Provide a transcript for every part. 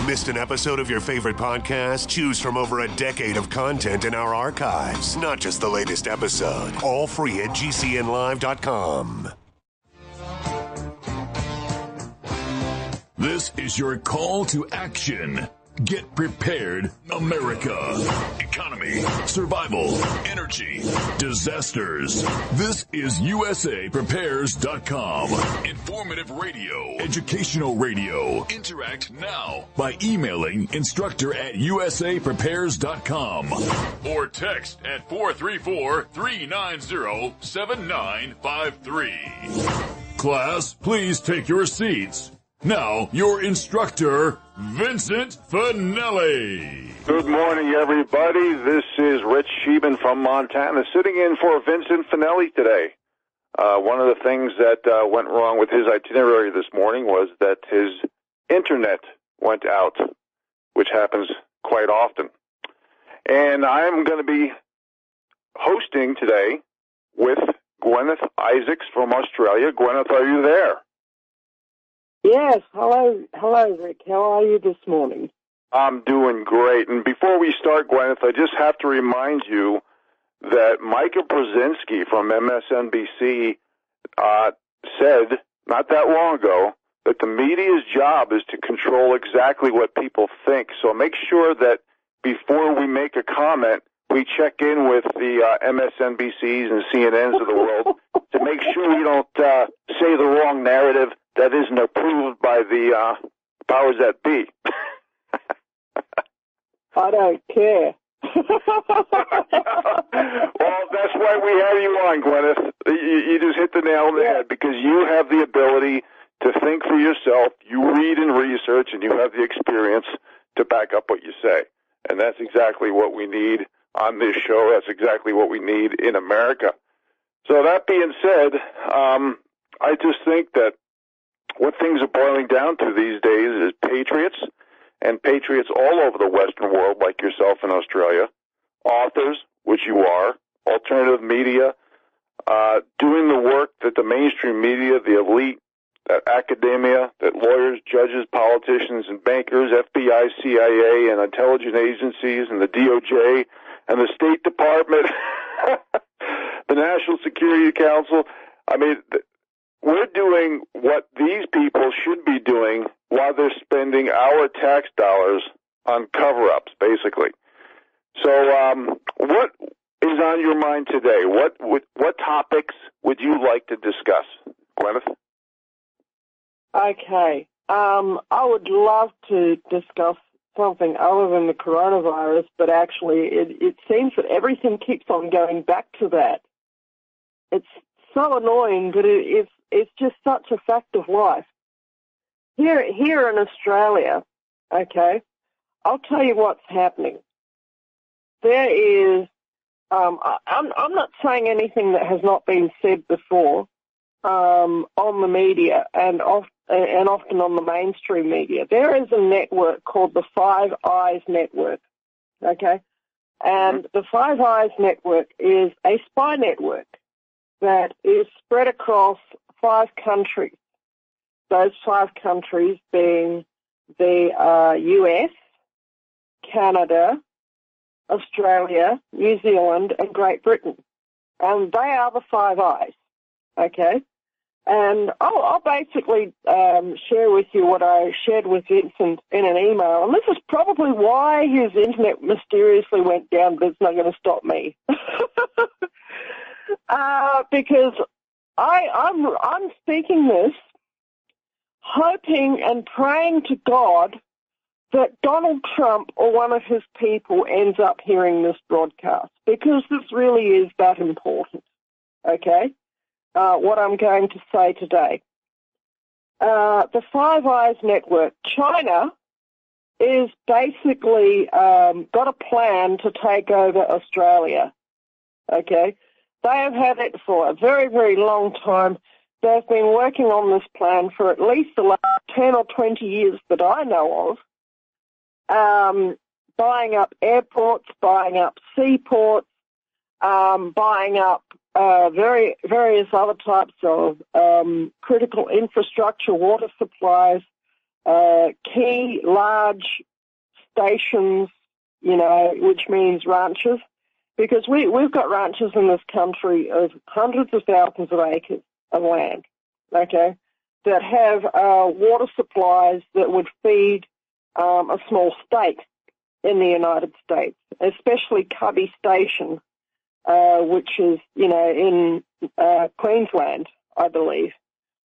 Missed an episode of your favorite podcast? Choose from over a decade of content in our archives, not just the latest episode. All free at GCNlive.com. This is your call to action. Get prepared, America. Economy, survival, energy, disasters. This is USAPrepares.com. Informative radio, educational radio. Interact now by emailing instructor@USAPrepares.com or text at 434-390-7953. Class, please take your seats. Now, your instructor, Vincent Finelli. Good morning, everybody. This is Rich Scheben from Montana, sitting in for Vincent Finelli today. One of the things that went wrong with his itinerary this morning was that his internet went out, which happens quite often. And I'm going to be hosting today with Guineith Isaacs from Australia. Guineith, are you there? Yes, hello, Rick. How are you this morning? I'm doing great. And before we start, Guineith, I just have to remind you that Micah Brzezinski from MSNBC said not that long ago that the media's job is to control exactly what people think. So make sure that before we make a comment, we check in with the MSNBCs and CNNs of the world to make sure we don't say the wrong narrative that isn't approved by the powers that be. I don't care. Well, that's why we have you on, Guineith. You just hit the nail on the head because you have the ability to think for yourself. You read and research, and you have the experience to back up what you say. And that's exactly what we need on this show. That's exactly what we need in America. So that being said, I just think that what things are boiling down to these days is patriots, and patriots all over the Western world, like yourself in Australia, authors, which you are, alternative media, doing the work that the mainstream media, the elite, that academia, that lawyers, judges, politicians, and bankers, FBI, CIA, and intelligence agencies, and the DOJ, and the State Department, the National Security Council. I mean, we're doing what these people should be doing while they're spending our tax dollars on cover-ups, basically. So what is on your mind today? What topics would you like to discuss, Guineith? Okay. I would love to discuss something other than the coronavirus, but actually it seems that everything keeps on going back to that. It's so annoying, but it's just such a fact of life. Here in Australia, okay, I'll tell you what's happening. There is, I'm not saying anything that has not been said before on the media and often on the mainstream media. There is a network called the Five Eyes Network, okay? And the Five Eyes Network is a spy network that is spread across 5 countries. Those 5 countries being the US, Canada, Australia, New Zealand, and Great Britain. And they are the Five Eyes, okay? And I'll basically share with you what I shared with Vincent in an email. And this is probably why his internet mysteriously went down, but it's not going to stop me. Because I'm speaking this, hoping and praying to God that Donald Trump or one of his people ends up hearing this broadcast, because this really is that important, okay, what I'm going to say today. The Five Eyes Network, China is basically got a plan to take over Australia, okay? They have had it for a very, very long time. They've been working on this plan for at least the last 10 or 20 years that I know of, buying up airports, buying up seaports, buying up various other types of critical infrastructure, water supplies, key large stations, which means ranches, because we've got ranches in this country of hundreds of thousands of acres of land, okay, that have water supplies that would feed a small state in the United States, especially Cubby Station, which is, in Queensland, I believe.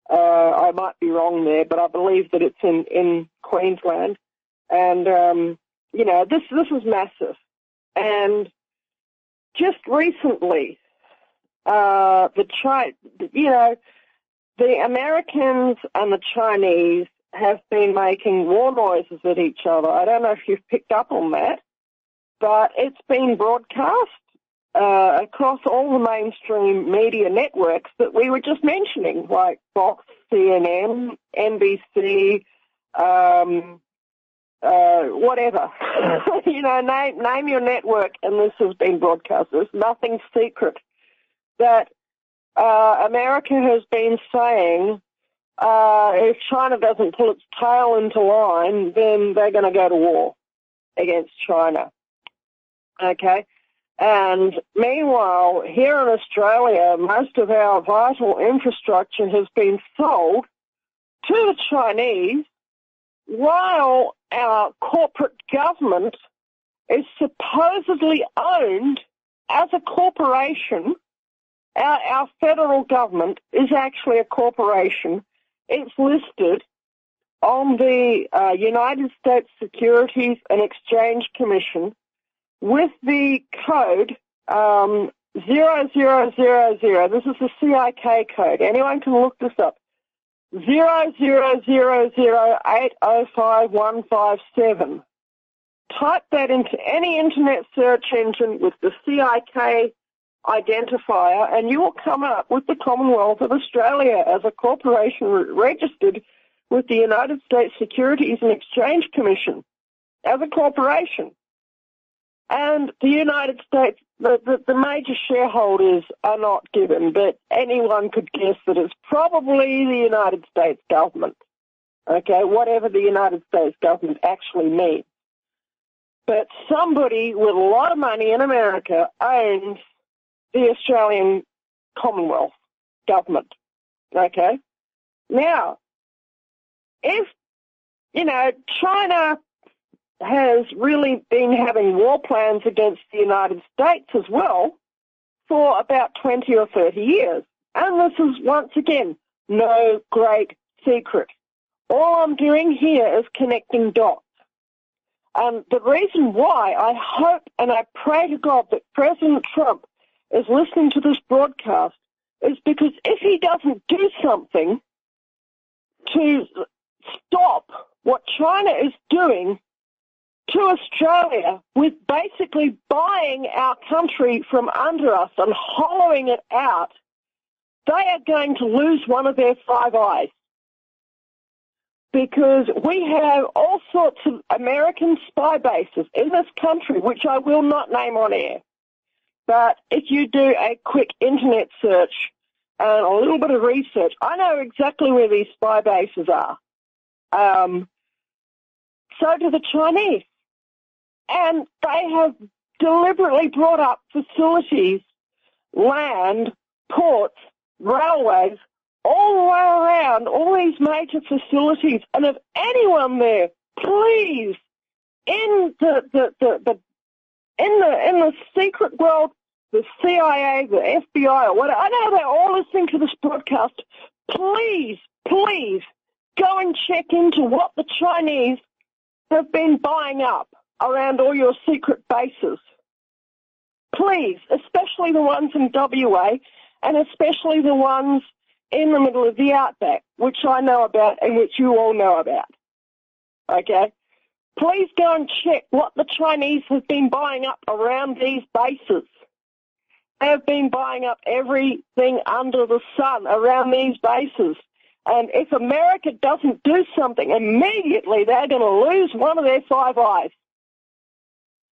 I might be wrong there, but I believe that it's in Queensland. And, this is massive. And just recently, the Americans and the Chinese have been making war noises at each other. I don't know if you've picked up on that, but it's been broadcast across all the mainstream media networks that we were just mentioning, like Fox, CNN, NBC, whatever. Name your network, and this has been broadcast. There's nothing secret that America has been saying, if China doesn't pull its tail into line, then they're going to go to war against China. Okay? And meanwhile, here in Australia, most of our vital infrastructure has been sold to the Chinese, while our corporate government is supposedly owned as a corporation. Our federal government is actually a corporation. It's listed on the United States Securities and Exchange Commission with the code 0000. This is the CIK code. Anyone can look this up. 0000805157. Type that into any internet search engine with the CIK identifier, and you will come up with the Commonwealth of Australia as a corporation registered with the United States Securities and Exchange Commission as a corporation. And the United States, the major shareholders are not given, but anyone could guess that it's probably the United States government, okay, whatever the United States government actually means. But somebody with a lot of money in America owns the Australian Commonwealth government, okay? Now, if, China has really been having war plans against the United States as well for about 20 or 30 years. And this is, once again, no great secret. All I'm doing here is connecting dots. And the reason why I hope and I pray to God that President Trump is listening to this broadcast is because if he doesn't do something to stop what China is doing to Australia with basically buying our country from under us and hollowing it out, they are going to lose one of their five eyes. Because we have all sorts of American spy bases in this country, which I will not name on air. But if you do a quick internet search and a little bit of research, I know exactly where these spy bases are. So do the Chinese. And they have deliberately brought up facilities, land, ports, railways, all the way around, all these major facilities. And if anyone there, please, in the secret world, the CIA, the FBI, or whatever, I know they're all listening to this broadcast. Please go and check into what the Chinese have been buying up around all your secret bases. Please, especially the ones in WA and especially the ones in the middle of the outback, which I know about and which you all know about. Okay? Please go and check what the Chinese have been buying up around these bases. They have been buying up everything under the sun around these bases. And if America doesn't do something immediately, they're going to lose one of their five eyes.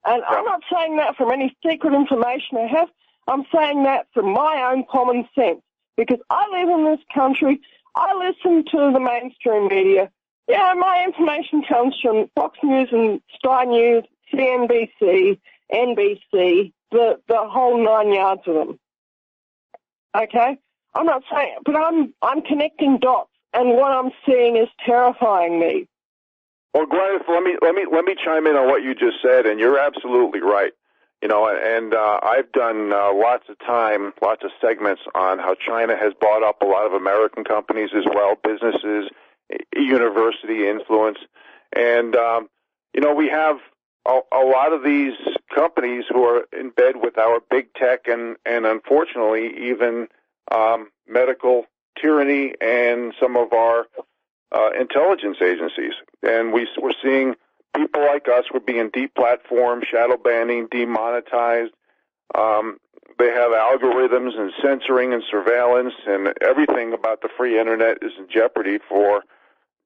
And I'm not saying that from any secret information I have. I'm saying that from my own common sense. Because I live in this country, I listen to the mainstream media, Yeah, my information comes from Fox News and Sky News, CNBC, NBC, the whole 9 yards of them. Okay? I'm not saying, but I'm connecting dots, and what I'm seeing is terrifying me. Well, Guineith, let me chime in on what you just said, and you're absolutely right. You know, and I've done lots of segments on how China has bought up a lot of American companies as well, businesses, university influence, and you know, we have a lot of these companies who are in bed with our big tech and unfortunately even medical tyranny and some of our intelligence agencies. And we're seeing people like us were being deplatformed, shadow banning, demonetized. They have algorithms and censoring and surveillance, and everything about the free internet is in jeopardy for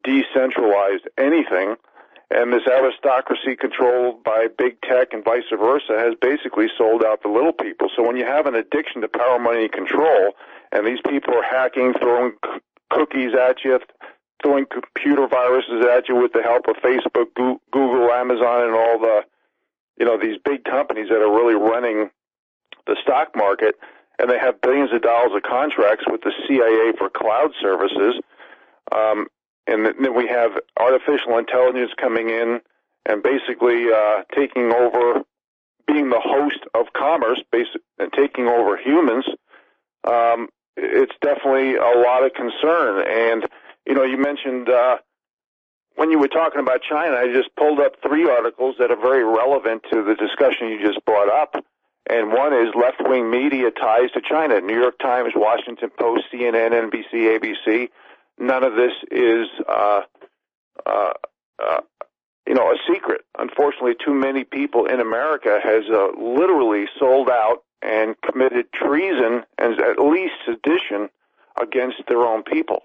decentralized anything. And this aristocracy controlled by big tech and vice versa has basically sold out the little people. So when you have an addiction to power, money, and control, and these people are hacking, throwing cookies at you, throwing computer viruses at you with the help of Facebook, Google, Amazon, and all the, you know, these big companies that are really running the stock market, and they have billions of dollars of contracts with the CIA for cloud services. And then we have artificial intelligence coming in and basically taking over, being the host of commerce, and taking over humans. It's definitely a lot of concern. And, you know, you mentioned when you were talking about China, I just pulled up 3 articles that are very relevant to the discussion you just brought up. And one is left-wing media ties to China. New York Times, Washington Post, CNN, NBC, ABC. None of this is, you know, a secret. Unfortunately, too many people in America has literally sold out and committed treason and at least sedition against their own people.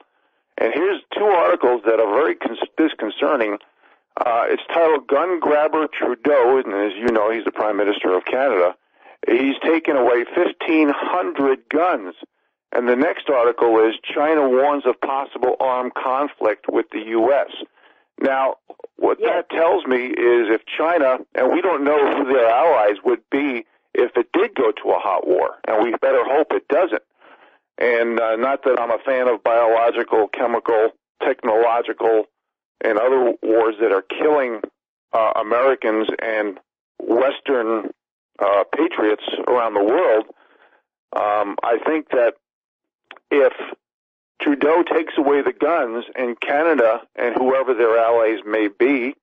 And here's 2 articles that are very disconcerting. It's titled "Gun Grabber Trudeau," and as you know, he's the Prime Minister of Canada. He's taken away 1,500 guns. And the next article is "China warns of possible armed conflict with the U.S." Now, what that tells me is if China, and we don't know who their allies would be if it did go to a hot war, and we better hope it doesn't. And not that I'm a fan of biological, chemical, technological, and other wars that are killing Americans and Western patriots around the world. I think that if Trudeau takes away the guns and Canada and whoever their allies may be,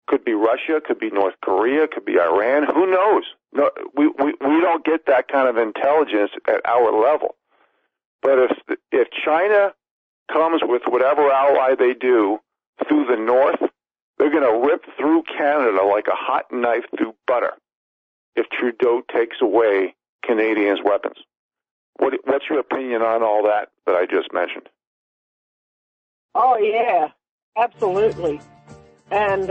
could be Russia, could be North Korea, could be Iran, who knows? No, we don't get that kind of intelligence at our level. But if China comes with whatever ally they do through the north, they're going to rip through Canada like a hot knife through butter if Trudeau takes away Canadians' weapons. What's your opinion on all that I just mentioned? Oh, yeah, absolutely. And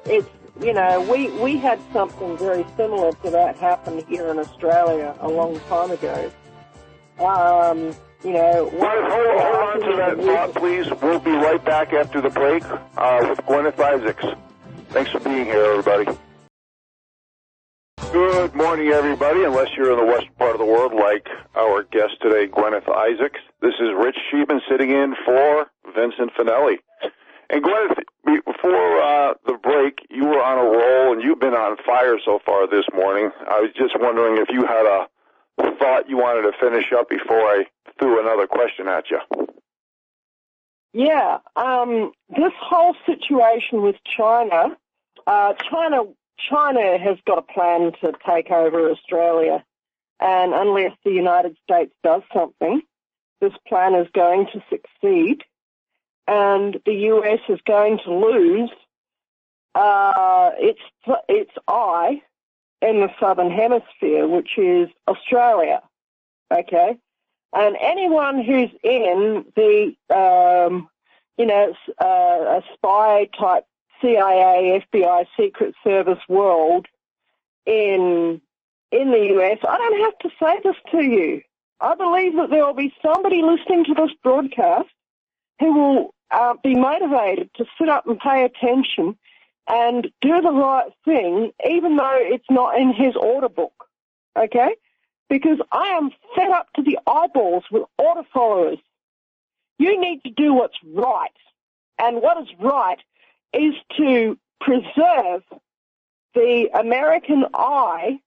it's, you know, we had something very similar to that happen here in Australia a long time ago. You know... Hold on to that thought, please. We'll be right back after the break with Guineith Isaacs. Thanks for being here, everybody. Good morning, everybody, unless you're in the western part of the world like our guest today, Guineith Isaacs. This is Rich Scheben sitting in for Vincent Finelli. And Guineith, before the break, you were on a roll, and you've been on fire so far this morning. I was just wondering if you had a thought you wanted to finish up before I threw another question at you. Yeah, this whole situation with China, China has got a plan to take over Australia, and unless the United States does something, this plan is going to succeed, and the U.S. is going to lose its eye in the Southern Hemisphere, which is Australia, okay? And anyone who's in the, a spy-type CIA, FBI, Secret Service world in the U.S., I don't have to say this to you. I believe that there will be somebody listening to this broadcast who will be motivated to sit up and pay attention and do the right thing, even though it's not in his order book, okay? Because I am fed up to the eyeballs with order followers. You need to do what's right. And what is right is to preserve the American eye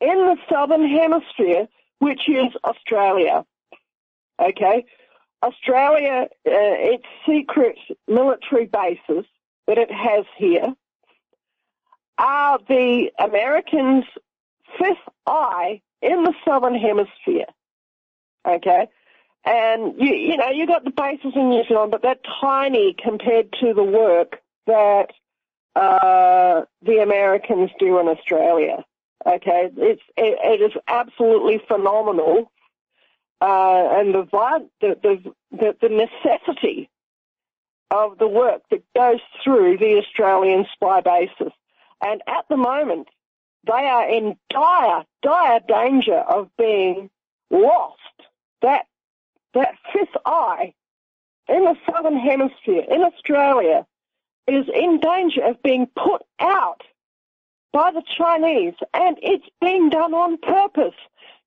in the Southern Hemisphere, which is Australia, okay? Australia, its secret military bases that it has here are the Americans' fifth eye in the Southern Hemisphere, okay? And, you know, you got the bases in New Zealand, but they're tiny compared to the work that the Americans do in Australia, okay? It is absolutely phenomenal, and the necessity of the work that goes through the Australian spy bases. And at the moment, they are in dire, dire danger of being lost. That fifth eye in the Southern Hemisphere, in Australia, is in danger of being put out by the Chinese, and it's being done on purpose.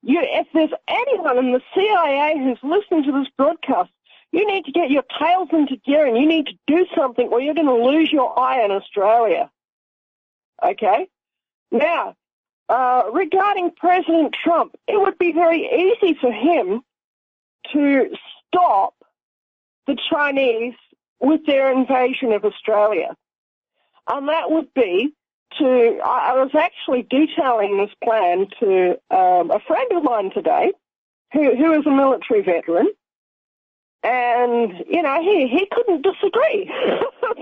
If there's anyone in the CIA who's listening to this broadcast, you need to get your tails into gear and you need to do something or you're going to lose your eye in Australia. Okay? Now, regarding President Trump, it would be very easy for him to stop the Chinese with their invasion of Australia. And that would be I was actually detailing this plan to a friend of mine today who is a military veteran. And, you know, he couldn't disagree,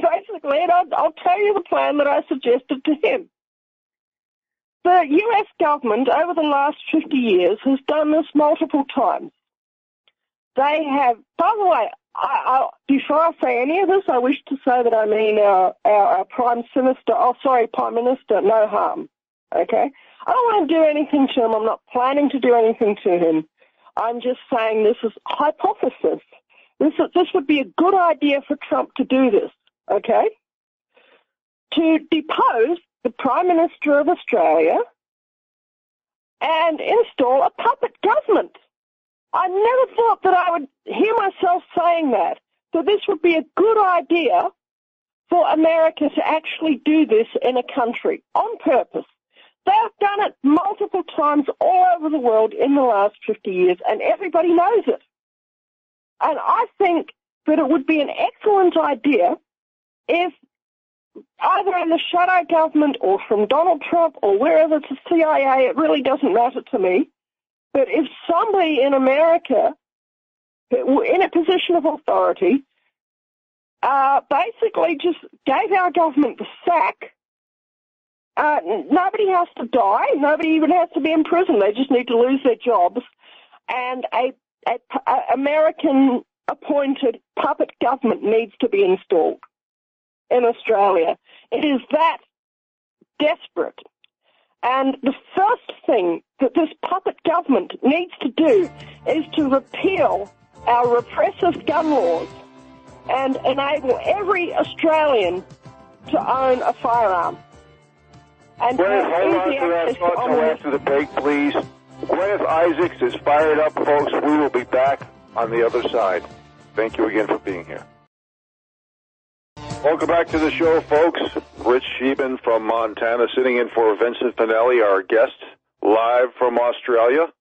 basically. And I'll tell you the plan that I suggested to him. The U.S. government over the last 50 years has done this multiple times. They have, by the way, before I say any of this, I wish to say that I mean our Prime Minister, no harm, okay? I don't want to do anything to him. I'm not planning to do anything to him. I'm just saying this is hypothesis. This would be a good idea for Trump to do this, okay? To depose the Prime Minister of Australia and install a puppet government. I never thought that I would hear myself saying that. So this would be a good idea for America to actually do this in a country on purpose. They've done it multiple times all over the world in the last 50 years, and everybody knows it. And I think that it would be an excellent idea if either in the shadow government or from Donald Trump or wherever it's the CIA, it really doesn't matter to me, but if somebody in America in a position of authority basically just gave our government the sack, nobody has to die, nobody even has to be in prison, they just need to lose their jobs, and a American-appointed puppet government needs to be installed in Australia. It is that desperate. And the first thing that this puppet government needs to do is to repeal our repressive gun laws and enable every Australian to own a firearm. And Gwyneth, hold on to that thought until after the break, please. Guineith Isaacs is fired up, folks. We will be back on the other side. Thank you again for being here. Welcome back to the show, folks. Rich Scheben from Montana sitting in for Vincent Finelli. Our guest live from Australia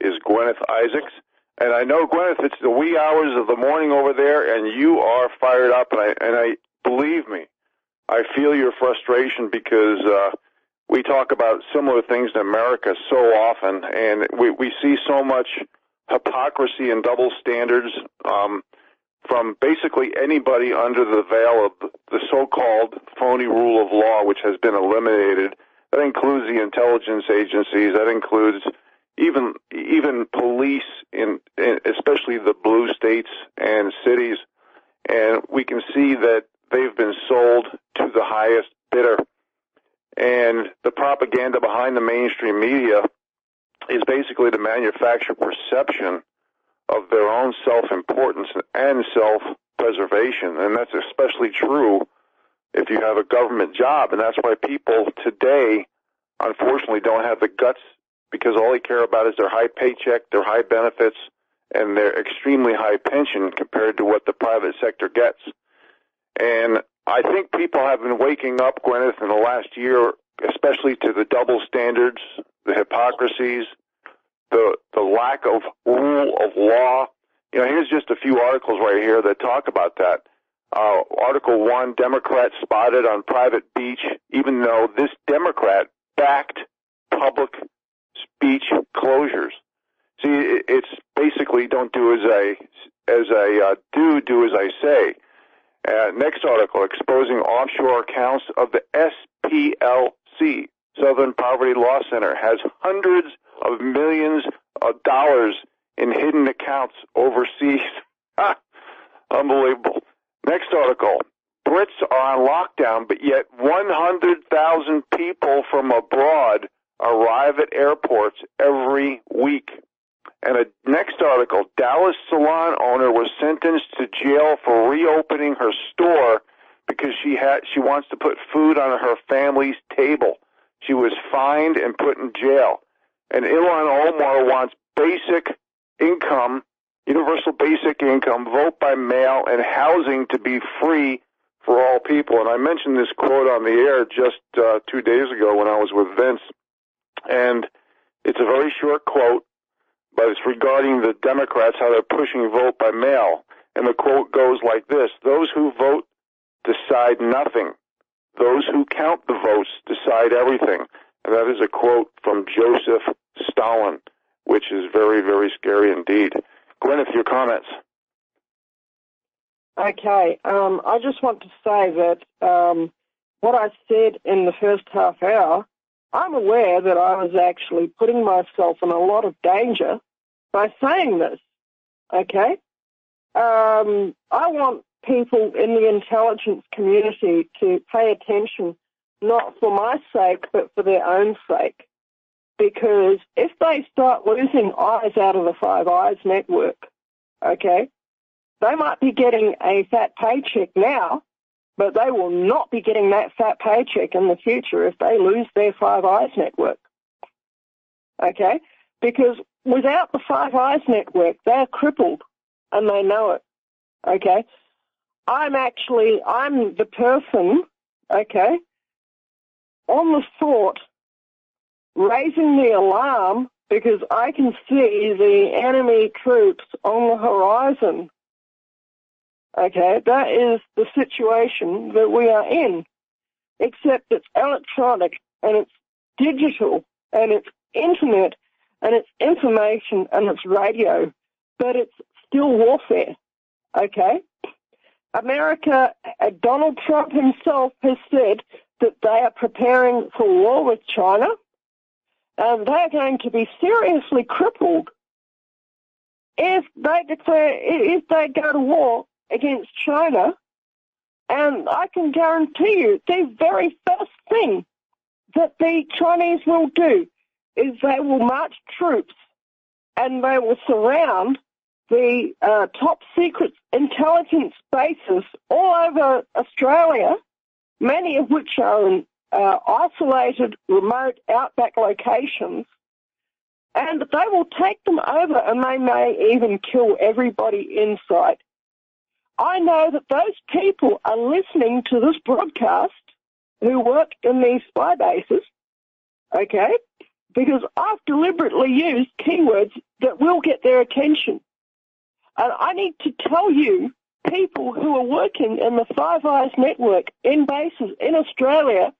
is Guineith Isaacs. And I know, Guineith, it's the wee hours of the morning over there, and you are fired up. And I believe me, I feel your frustration because we talk about similar things in America so often, and we see so much hypocrisy and double standards from basically anybody under the veil of the so-called phony rule of law, which has been eliminated. That includes the intelligence agencies. That includes even police, especially the blue states and cities. And we can see that they've been sold to the highest bidder. And the propaganda behind the mainstream media is basically to manufacture perception of their own self-importance and preservation, and that's especially true if you have a government job, and that's why people today, unfortunately, don't have the guts, because all they care about is their high paycheck, their high benefits, and their extremely high pension compared to what the private sector gets. And I think people have been waking up, Guineith, in the last year, especially to the double standards, the hypocrisies, the lack of rule of law. You know, here's just a few articles right here that talk about that. Article 1, Democrat spotted on private beach, even though this Democrat backed public speech closures. See, it's basically don't do as I do as I say. Next article, exposing offshore accounts of the SPLC, Southern Poverty Law Center, has hundreds of millions of dollars in hidden accounts overseas. Unbelievable. Next article, Brits are on lockdown, but yet 100,000 people from abroad arrive at airports every week. And a next article, Dallas salon owner was sentenced to jail for reopening her store because she wants to put food on her family's table. She was fined and put in jail. And Ilhan Omar wants basic income, universal basic income, vote by mail, and housing to be free for all people. And I mentioned this quote on the air just 2 days ago when I was with Vince. And it's a very short quote, but it's regarding the Democrats, how they're pushing vote by mail. And the quote goes like this: those who vote decide nothing. Those who count the votes decide everything. And that is a quote from Joseph Stalin, which is very, very scary indeed. Guineith, your comments. Okay. I just want to say that what I said in the first half hour, I'm aware that I was actually putting myself in a lot of danger by saying this, okay? I want people in the intelligence community to pay attention, not for my sake, but for their own sake. Because if they start losing eyes out of the Five Eyes network, okay, they might be getting a fat paycheck now, but they will not be getting that fat paycheck in the future if they lose their Five Eyes network. Okay? Because without the Five Eyes network, they're crippled, and they know it. Okay? I'm the person, okay, on the thought, raising the alarm because I can see the enemy troops on the horizon. Okay, that is the situation that we are in, except it's electronic and it's digital and it's internet and it's information and it's radio, but it's still warfare, okay? America, Donald Trump himself has said that they are preparing for war with China, and they're going to be seriously crippled if they go to war against China. And I can guarantee you the very first thing that the Chinese will do is they will march troops and they will surround the top secret intelligence bases all over Australia, many of which are in isolated, remote, outback locations, and they will take them over and they may even kill everybody inside. I know that those people are listening to this broadcast who work in these spy bases, okay, because I've deliberately used keywords that will get their attention. And I need to tell you, people who are working in the Five Eyes network in bases in Australia,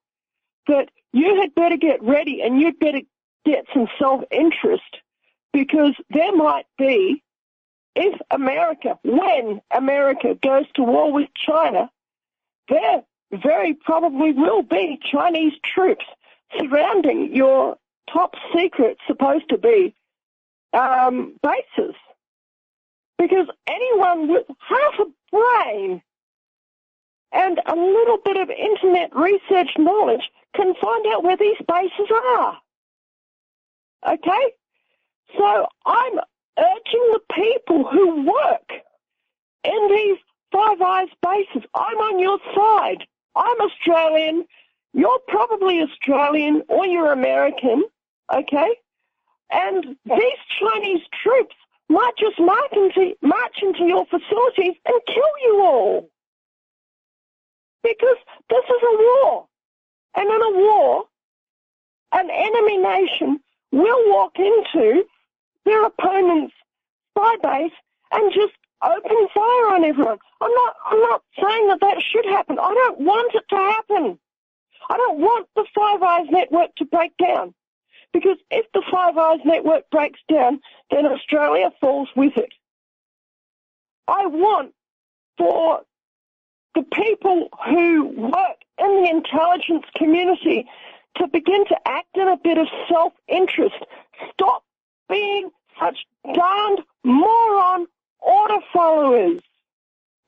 that you had better get ready and you'd better get some self-interest, because there might be, when America goes to war with China, there very probably will be Chinese troops surrounding your top secret, supposed to be, bases. Because anyone with half a brain and a little bit of internet research knowledge can find out where these bases are. Okay? So I'm urging the people who work in these Five Eyes bases. I'm on your side. I'm Australian. You're probably Australian or you're American, okay? And these Chinese troops might just march into your facilities and kill you all. Because this is a war. And in a war, an enemy nation will walk into their opponent's spy base and just open fire on everyone. I'm not saying that should happen. I don't want it to happen. I don't want the Five Eyes network to break down. Because if the Five Eyes network breaks down, then Australia falls with it. I want for the people who work in the intelligence community to begin to act in a bit of self-interest. Stop being such darned moron order followers.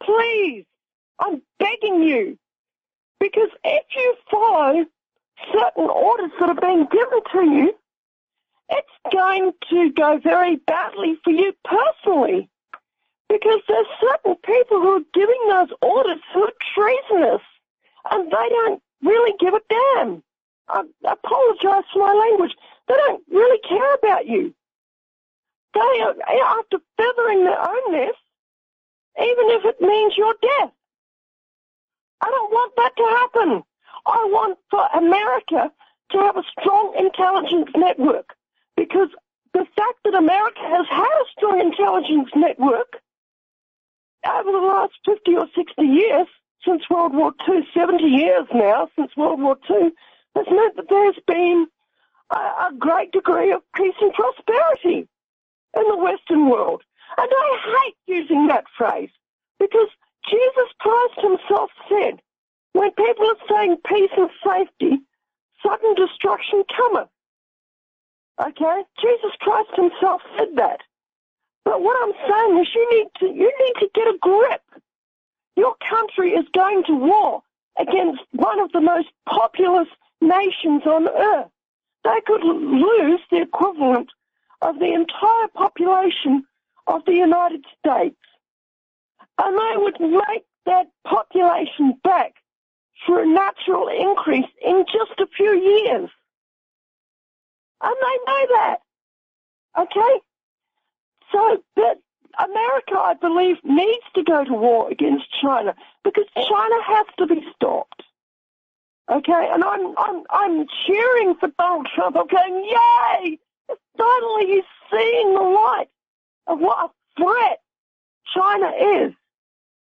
Please, I'm begging you. Because if you follow certain orders that are being given to you, it's going to go very badly for you personally. Because there's certain people who are giving those orders who are treasonous, and they don't really give a damn. I apologize for my language. They don't really care about you. They are after feathering their own nest, even if it means your death. I don't want that to happen. I want for America to have a strong intelligence network, because the fact that America has had a strong intelligence network over the last 50 or 60 years, since World War II, 70 years now since World War II, has meant that there's been a great degree of peace and prosperity in the Western world. And I hate using that phrase, because Jesus Christ himself said, when people are saying peace and safety, sudden destruction cometh. Okay? Jesus Christ himself said that. But what I'm saying is you need to get a grip. Your country is going to war against one of the most populous nations on earth. They could lose the equivalent of the entire population of the United States. And they would make that population back through a natural increase in just a few years. And they know that. Okay? So that America, I believe, needs to go to war against China, because China has to be stopped. Okay? And I'm cheering for Donald Trump. I'm going, yay! Finally he's seeing the light of what a threat China is.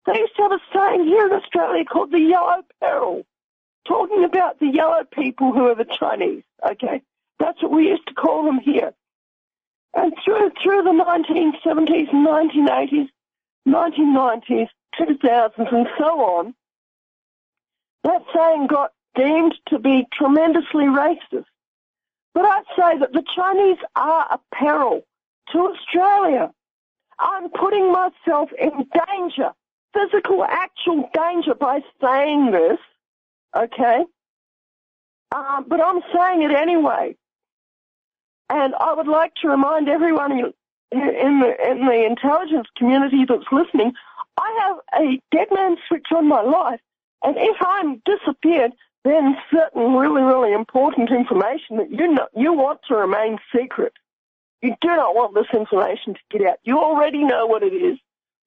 They used to have a saying here in Australia called the yellow peril, talking about the yellow people who are the Chinese, okay? That's what we used to call them here. And through the 1970s and 1980s, 1990s, 2000s, and so on, that saying got deemed to be tremendously racist. But I'd say that the Chinese are a peril to Australia. I'm putting myself in danger, physical, actual danger by saying this, okay? But I'm saying it anyway. And I would like to remind everyone in the intelligence community that's listening, I have a dead man switch on my life, and if I'm disappeared, then certain really, really important information that you want to remain secret. You do not want this information to get out. You already know what it is.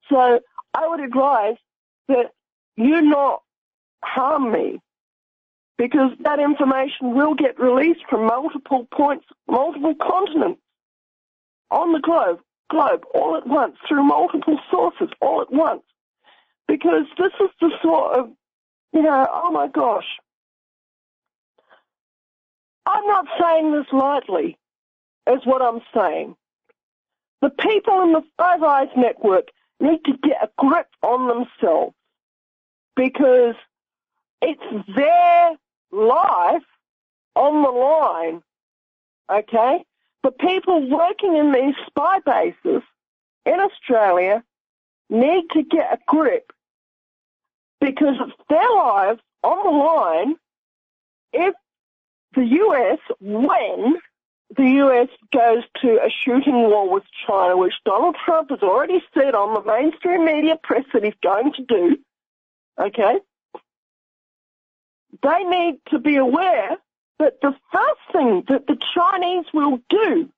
So I would advise that you not harm me, because that information will get released from multiple points, multiple continents on the globe all at once, through multiple sources all at once. Because this is the sort of, oh my gosh. I'm not saying this lightly, is what I'm saying. The people in the Five Eyes Network need to get a grip on themselves, because it's their life on the line, okay? The people working in these spy bases in Australia need to get a grip, because it's their lives on the line if the US, when the US goes to a shooting war with China, which Donald Trump has already said on the mainstream media press that he's going to do, okay, they need to be aware that the first thing that the Chinese will do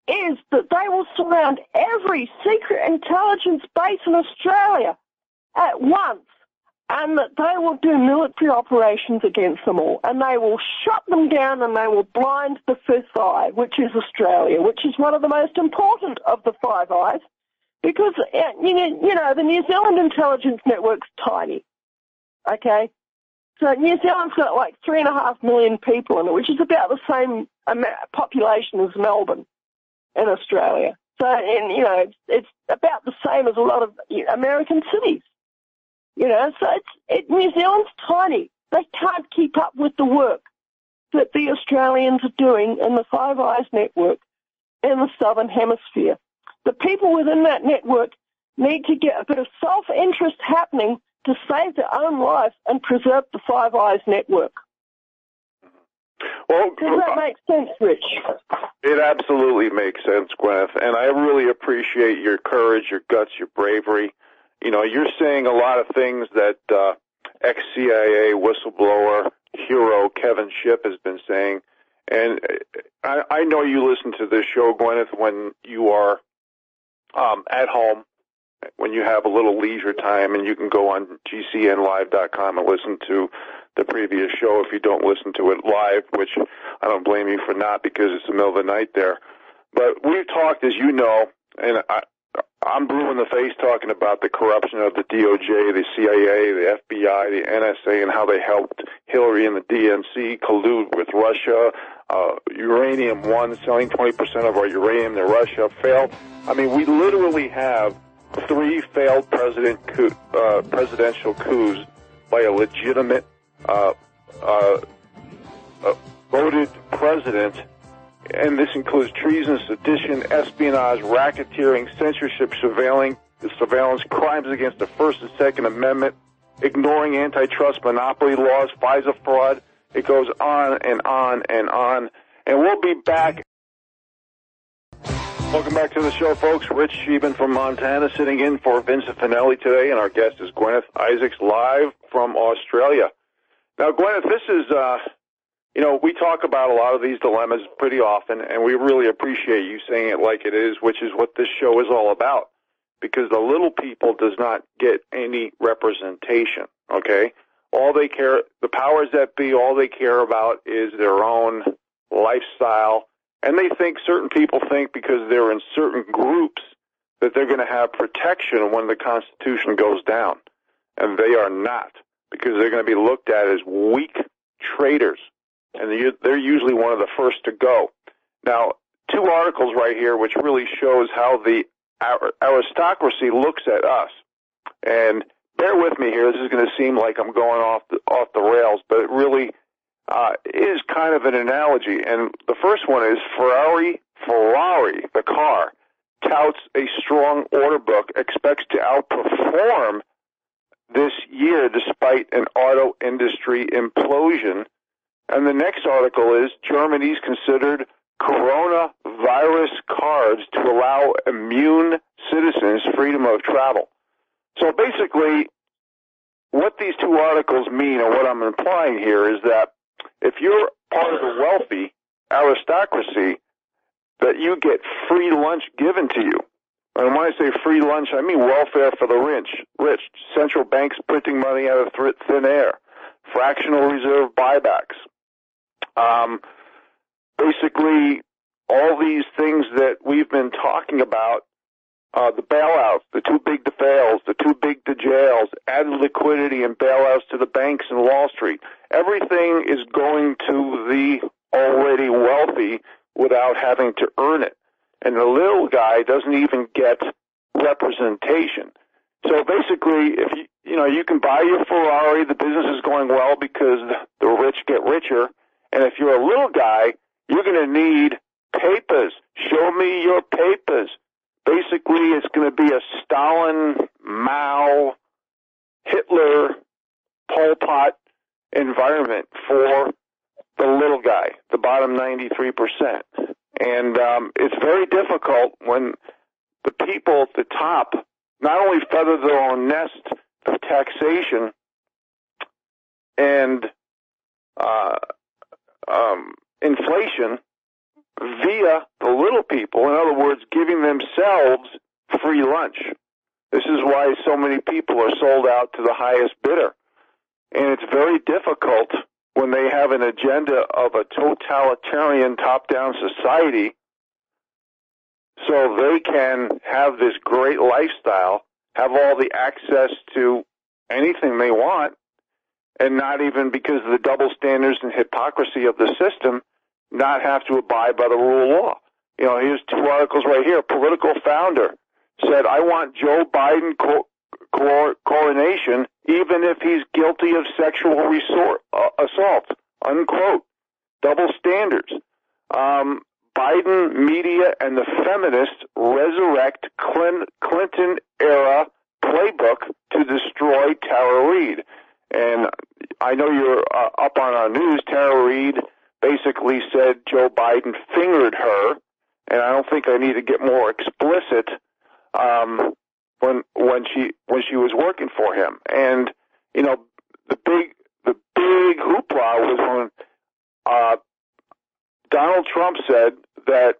is that they will surround every secret intelligence base in Australia at once, and that they will do military operations against them all, and they will shut them down and they will blind the fifth eye, which is Australia, which is one of the most important of the Five Eyes, because, you know, the New Zealand intelligence network's tiny, okay? So New Zealand's got like 3.5 million people in it, which is about the same population as Melbourne in Australia. So, and, you know, it's about the same as a lot of American cities. You know, so New Zealand's tiny. They can't keep up with the work that the Australians are doing in the Five Eyes network in the Southern Hemisphere. The people within that network need to get a bit of self-interest happening to save their own life and preserve the Five Eyes network. Well, does that make sense, Rich? It absolutely makes sense, Guineith, and I really appreciate your courage, your guts, your bravery. You know, you're saying a lot of things that ex-CIA whistleblower hero Kevin Shipp has been saying, and I know you listen to this show, Guineith, when you are at home, when you have a little leisure time, and you can go on GCNlive.com and listen to the previous show if you don't listen to it live, which I don't blame you for not, because it's the middle of the night there. But we've talked, as you know, and I'm blue in the face talking about the corruption of the DOJ, the CIA, the FBI, the NSA, and how they helped Hillary and the DNC collude with Russia. Uranium One, selling 20% of our uranium to Russia, failed. I mean, we literally have 3 failed presidential coups by a legitimate voted president, and this includes treason, sedition, espionage, racketeering, censorship, surveillance, crimes against the First and Second Amendment, ignoring antitrust monopoly laws, FISA fraud. It goes on and on and on. And we'll be back. Welcome back to the show, folks. Rich Scheben from Montana sitting in for Vincent Finelli today, and our guest is Guineith Isaacs, live from Australia. Now, Guineith, this is, you know, we talk about a lot of these dilemmas pretty often, and we really appreciate you saying it like it is, which is what this show is all about, because the little people does not get any representation, okay? All they care, the powers that be, all they care about is their own lifestyle, and they think, certain people think, because they're in certain groups, that they're going to have protection when the Constitution goes down, and they are not, because they're going to be looked at as weak traitors, and they're usually one of the first to go. Now, 2 articles right here which really shows how the aristocracy looks at us, and bear with me here, this is going to seem like I'm going off the rails, but it really is kind of an analogy. And the first one is Ferrari, the car, touts a strong order book, expects to outperform this year despite an auto industry implosion. And the next article is Germany's considered coronavirus cards to allow immune citizens freedom of travel. So basically, what these 2 articles mean, and what I'm implying here, is that if you're part of the wealthy aristocracy, that you get free lunch given to you. And when I say free lunch, I mean welfare for the rich, central banks printing money out of thin air, fractional reserve buybacks. Basically, all these things that we've been talking about, the bailouts, the too big to fails, the too big to jails, added liquidity and bailouts to the banks and Wall Street. Everything is going to the already wealthy without having to earn it. And the little guy doesn't even get representation. So basically, if you can buy your Ferrari, the business is going well because the rich get richer. And if you're a little guy, you're going to need papers. Show me your papers. Basically, it's going to be a Stalin, Mao, Hitler, Pol Pot environment for the little guy, the bottom 93%. And it's very difficult when the people at the top not only feather their own nest of taxation and inflation via the little people, in other words, giving themselves free lunch. This is why so many people are sold out to the highest bidder. And it's very difficult when they have an agenda of a totalitarian top-down society so they can have this great lifestyle, have all the access to anything they want, and not even because of the double standards and hypocrisy of the system, not have to abide by the rule of law. You know, here's two articles right here. Political founder said, I want Joe Biden coronation even if he's guilty of sexual assault, unquote. Double standards. Biden media and the feminists resurrect Clinton-era playbook to destroy Tara Reade. And I know you're up on our news. Tara Reade basically said Joe Biden fingered her, and I don't think I need to get more explicit when she was working for him. And you know, the big hoopla was when Donald Trump said that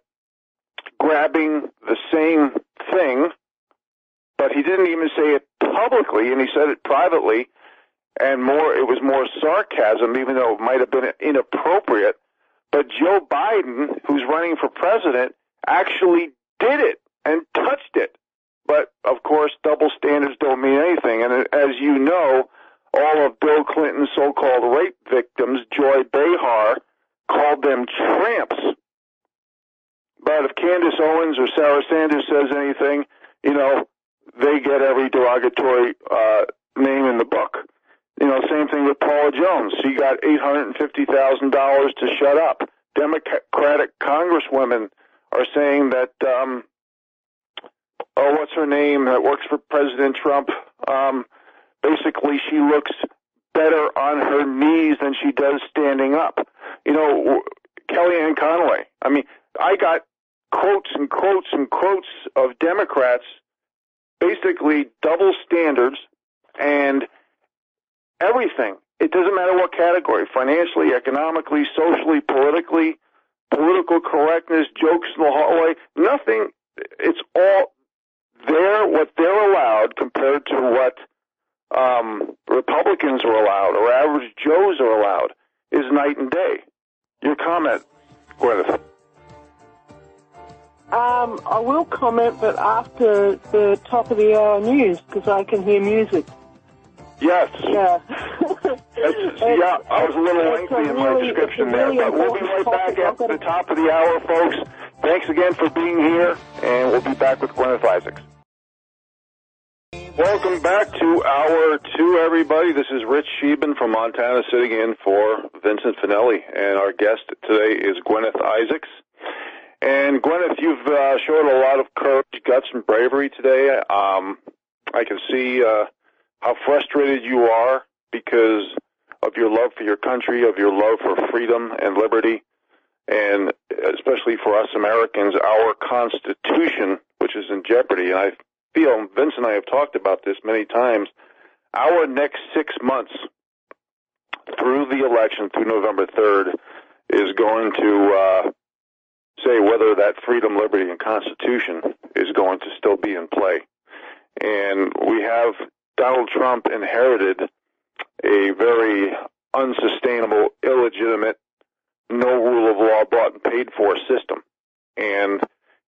grabbing the same thing, but he didn't even say it publicly, and he said it privately, and it was more sarcasm, even though it might have been inappropriate. But Joe Biden, who's running for president, actually did it and touched it. But, of course, double standards don't mean anything. And as you know, all of Bill Clinton's so-called rape victims, Joy Behar, called them tramps. But if Candace Owens or Sarah Sanders says anything, you know, they get every derogatory name in the book. You know, same thing with Paula Jones. She got $850,000 to shut up. Democratic congresswomen are saying that, what's her name that works for President Trump? Basically, she looks better on her knees than she does standing up. You know, Kellyanne Conway. I mean, I got quotes and quotes and quotes of Democrats, basically double standards and everything. It doesn't matter what category, financially, economically, socially, politically, political correctness, jokes in the hallway, nothing. It's all what they're allowed compared to what Republicans are allowed or average Joes are allowed is night and day. Your comment, Guineith. I will comment, but after the top of the hour news, because I can hear music. Yes. Yeah. I was a little lengthy in my description there, but we'll be right back after the top of the hour, folks. Thanks again for being here, and we'll be back with Guineith Isaacs. Welcome back to Hour 2, everybody. This is Rich Scheben from Montana sitting in for Vincent Finelli, and our guest today is Guineith Isaacs. And Guineith, you've showed a lot of courage, guts, and bravery today. I can see how frustrated you are because of your love for your country, of your love for freedom and liberty, and especially for us Americans, our Constitution, which is in jeopardy. And I feel, Vince and I have talked about this many times, our next 6 months through the election, through November 3rd, is going to say whether that freedom, liberty, and Constitution is going to still be in play. And we have Donald Trump inherited a very unsustainable, illegitimate, no rule of law bought and paid for system. And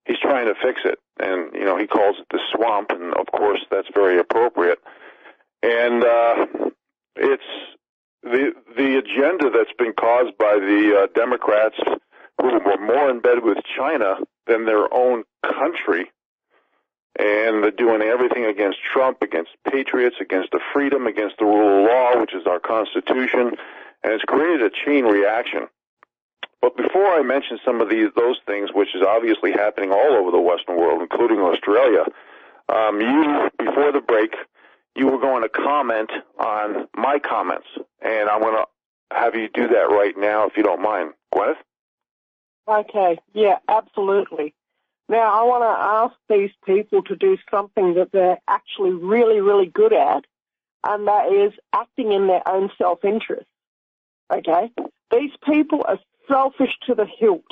he's trying to fix it. And, you know, he calls it the swamp, and of course that's very appropriate. And it's the agenda that's been caused by the Democrats who were more in bed with China than their own country. And they're doing everything against Trump, against patriots, against the freedom, against the rule of law, which is our Constitution. And it's created a chain reaction. But before I mention some of those things, which is obviously happening all over the Western world, including Australia, you, before the break, you were going to comment on my comments. And I'm going to have you do that right now, if you don't mind. Guineith? Okay, yeah, absolutely. Now, I want to ask these people to do something that they're actually really, really good at, and that is acting in their own self-interest, okay? These people are selfish to the hilt.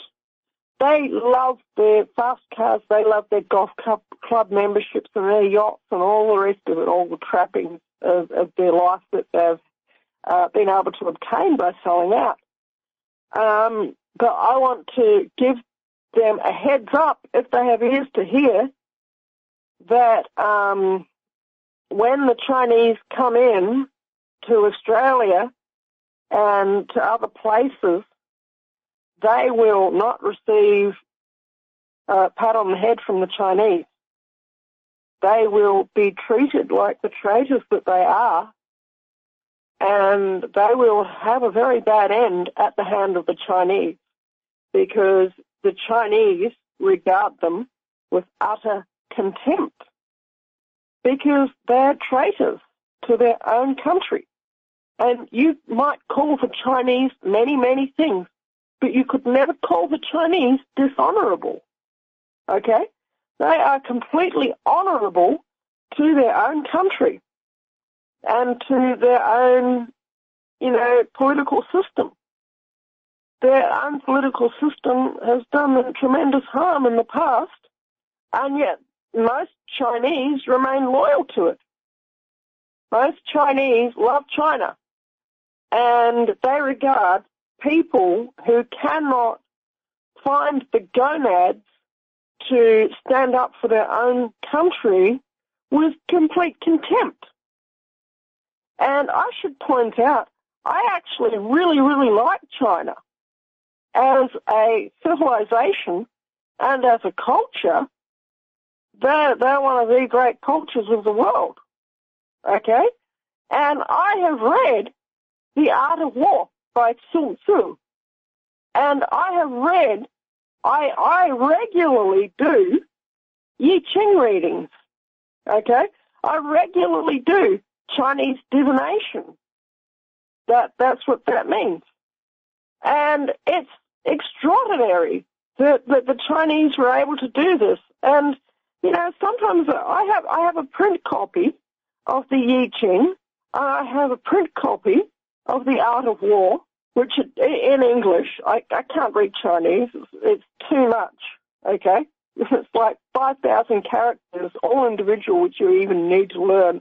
They love their fast cars, they love their golf club memberships and their yachts and all the rest of it, all the trappings of their life that they've been able to obtain by selling out. But I want to give them a heads up, if they have ears to hear, that when the Chinese come in to Australia and to other places, they will not receive a pat on the head from the Chinese. They will be treated like the traitors that they are, and they will have a very bad end at the hand of the Chinese, because the Chinese regard them with utter contempt, because they're traitors to their own country. And you might call the Chinese many, many things, but you could never call the Chinese dishonorable, okay? They are completely honorable to their own country and to their own, political system. Their own political system has done them tremendous harm in the past, and yet most Chinese remain loyal to it. Most Chinese love China, and they regard people who cannot find the gonads to stand up for their own country with complete contempt. And I should point out, I actually really, really like China as a civilization and as a culture. They're one of the great cultures of the world, okay? And I have read The Art of War by Sun Tzu, and I regularly do I Ching readings, okay? I regularly do Chinese divination. That's what that means. And it's extraordinary that the Chinese were able to do this. And, sometimes I have a print copy of the I Ching, and I have a print copy of The Art of War, which in English, I can't read Chinese. It's too much, okay? It's like 5,000 characters, all individual, which you even need to learn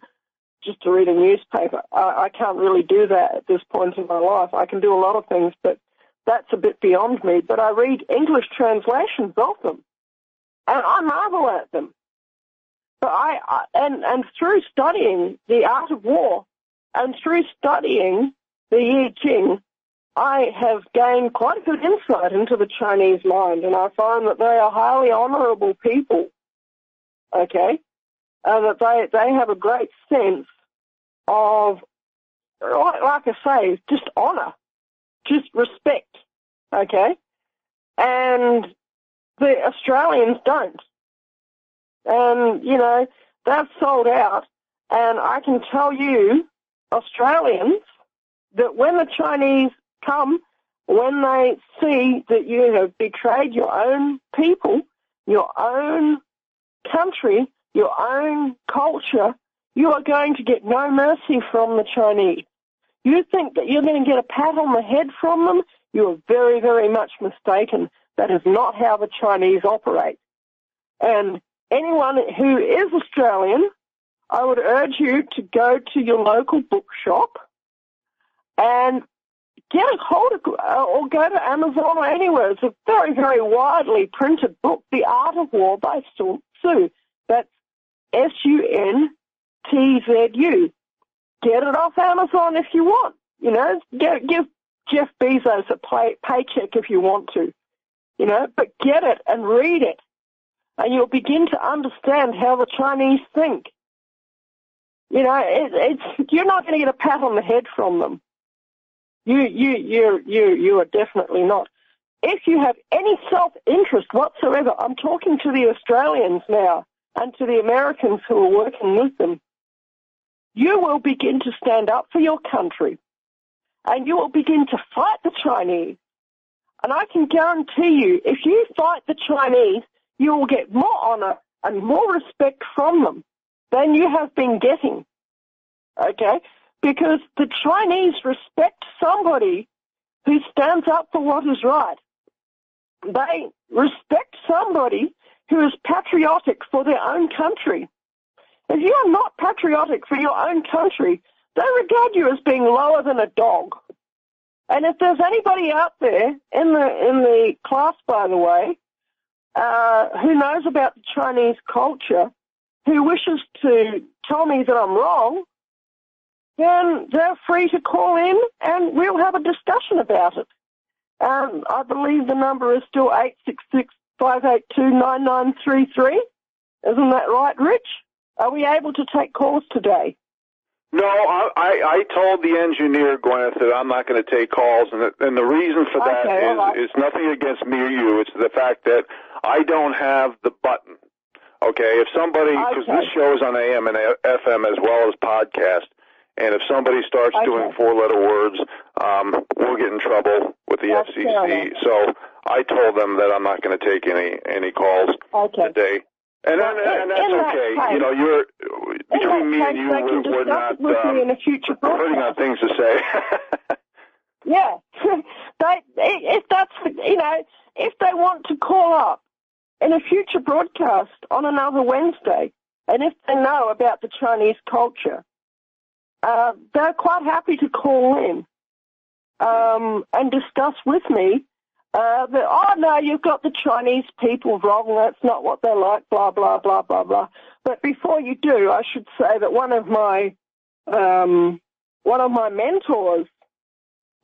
just to read a newspaper. I can't really do that at this point in my life. I can do a lot of things, but that's a bit beyond me. But I read English translations of them, and I marvel at them. But and through studying The Art of War and through studying the I Ching, I have gained quite a good insight into the Chinese mind, and I find that they are highly honorable people, okay, and that they have a great sense of, like I say, just honor, just respect, okay, and the Australians don't. And, they've sold out, and I can tell you, Australians, that when the Chinese come, when they see that you have betrayed your own people, your own country, your own culture, you are going to get no mercy from the Chinese. You think that you're going to get a pat on the head from them? You are very, very much mistaken. That is not how the Chinese operate. And anyone who is Australian, I would urge you to go to your local bookshop and get a hold of, or go to Amazon or anywhere. It's a very, very widely printed book, The Art of War by Sun Tzu. That's Suntzu. Get it off Amazon if you want. Give Jeff Bezos a paycheck if you want to. But get it and read it, and you'll begin to understand how the Chinese think. You're not going to get a pat on the head from them. You are definitely not. If you have any self-interest whatsoever, I'm talking to the Australians now and to the Americans who are working with them, you will begin to stand up for your country, and you will begin to fight the Chinese, And I can guarantee you, if you fight the Chinese, you will get more honor and more respect from them than you have been getting, okay? Because the Chinese respect somebody who stands up for what is right. They respect somebody who is patriotic for their own country. If you are not patriotic for your own country, they regard you as being lower than a dog. And if there's anybody out there in the class, by the way, who knows about the Chinese culture, who wishes to tell me that I'm wrong, then they're free to call in and we'll have a discussion about it. I believe the number is still 866-582-9933. Isn't that right, Rich? Are we able to take calls today? No, I told the engineer, Guineith, that I'm not going to take calls, and the reason for that is nothing against me or you. It's the fact that I don't have the button. Okay, if somebody, because this show is on AM and FM as well as podcast, and if somebody starts doing four-letter words, we'll get in trouble with the FCC. So I told them that I'm not going to take any calls today. And that's okay. You know, you're between me and you, we're not putting on things to say. Yeah, if they want to call up in a future broadcast on another Wednesday, and if they know about the Chinese culture, they're quite happy to call in and discuss with me. No, you've got the Chinese people wrong. That's not what they're like. Blah blah blah blah blah. But before you do, I should say that one of my mentors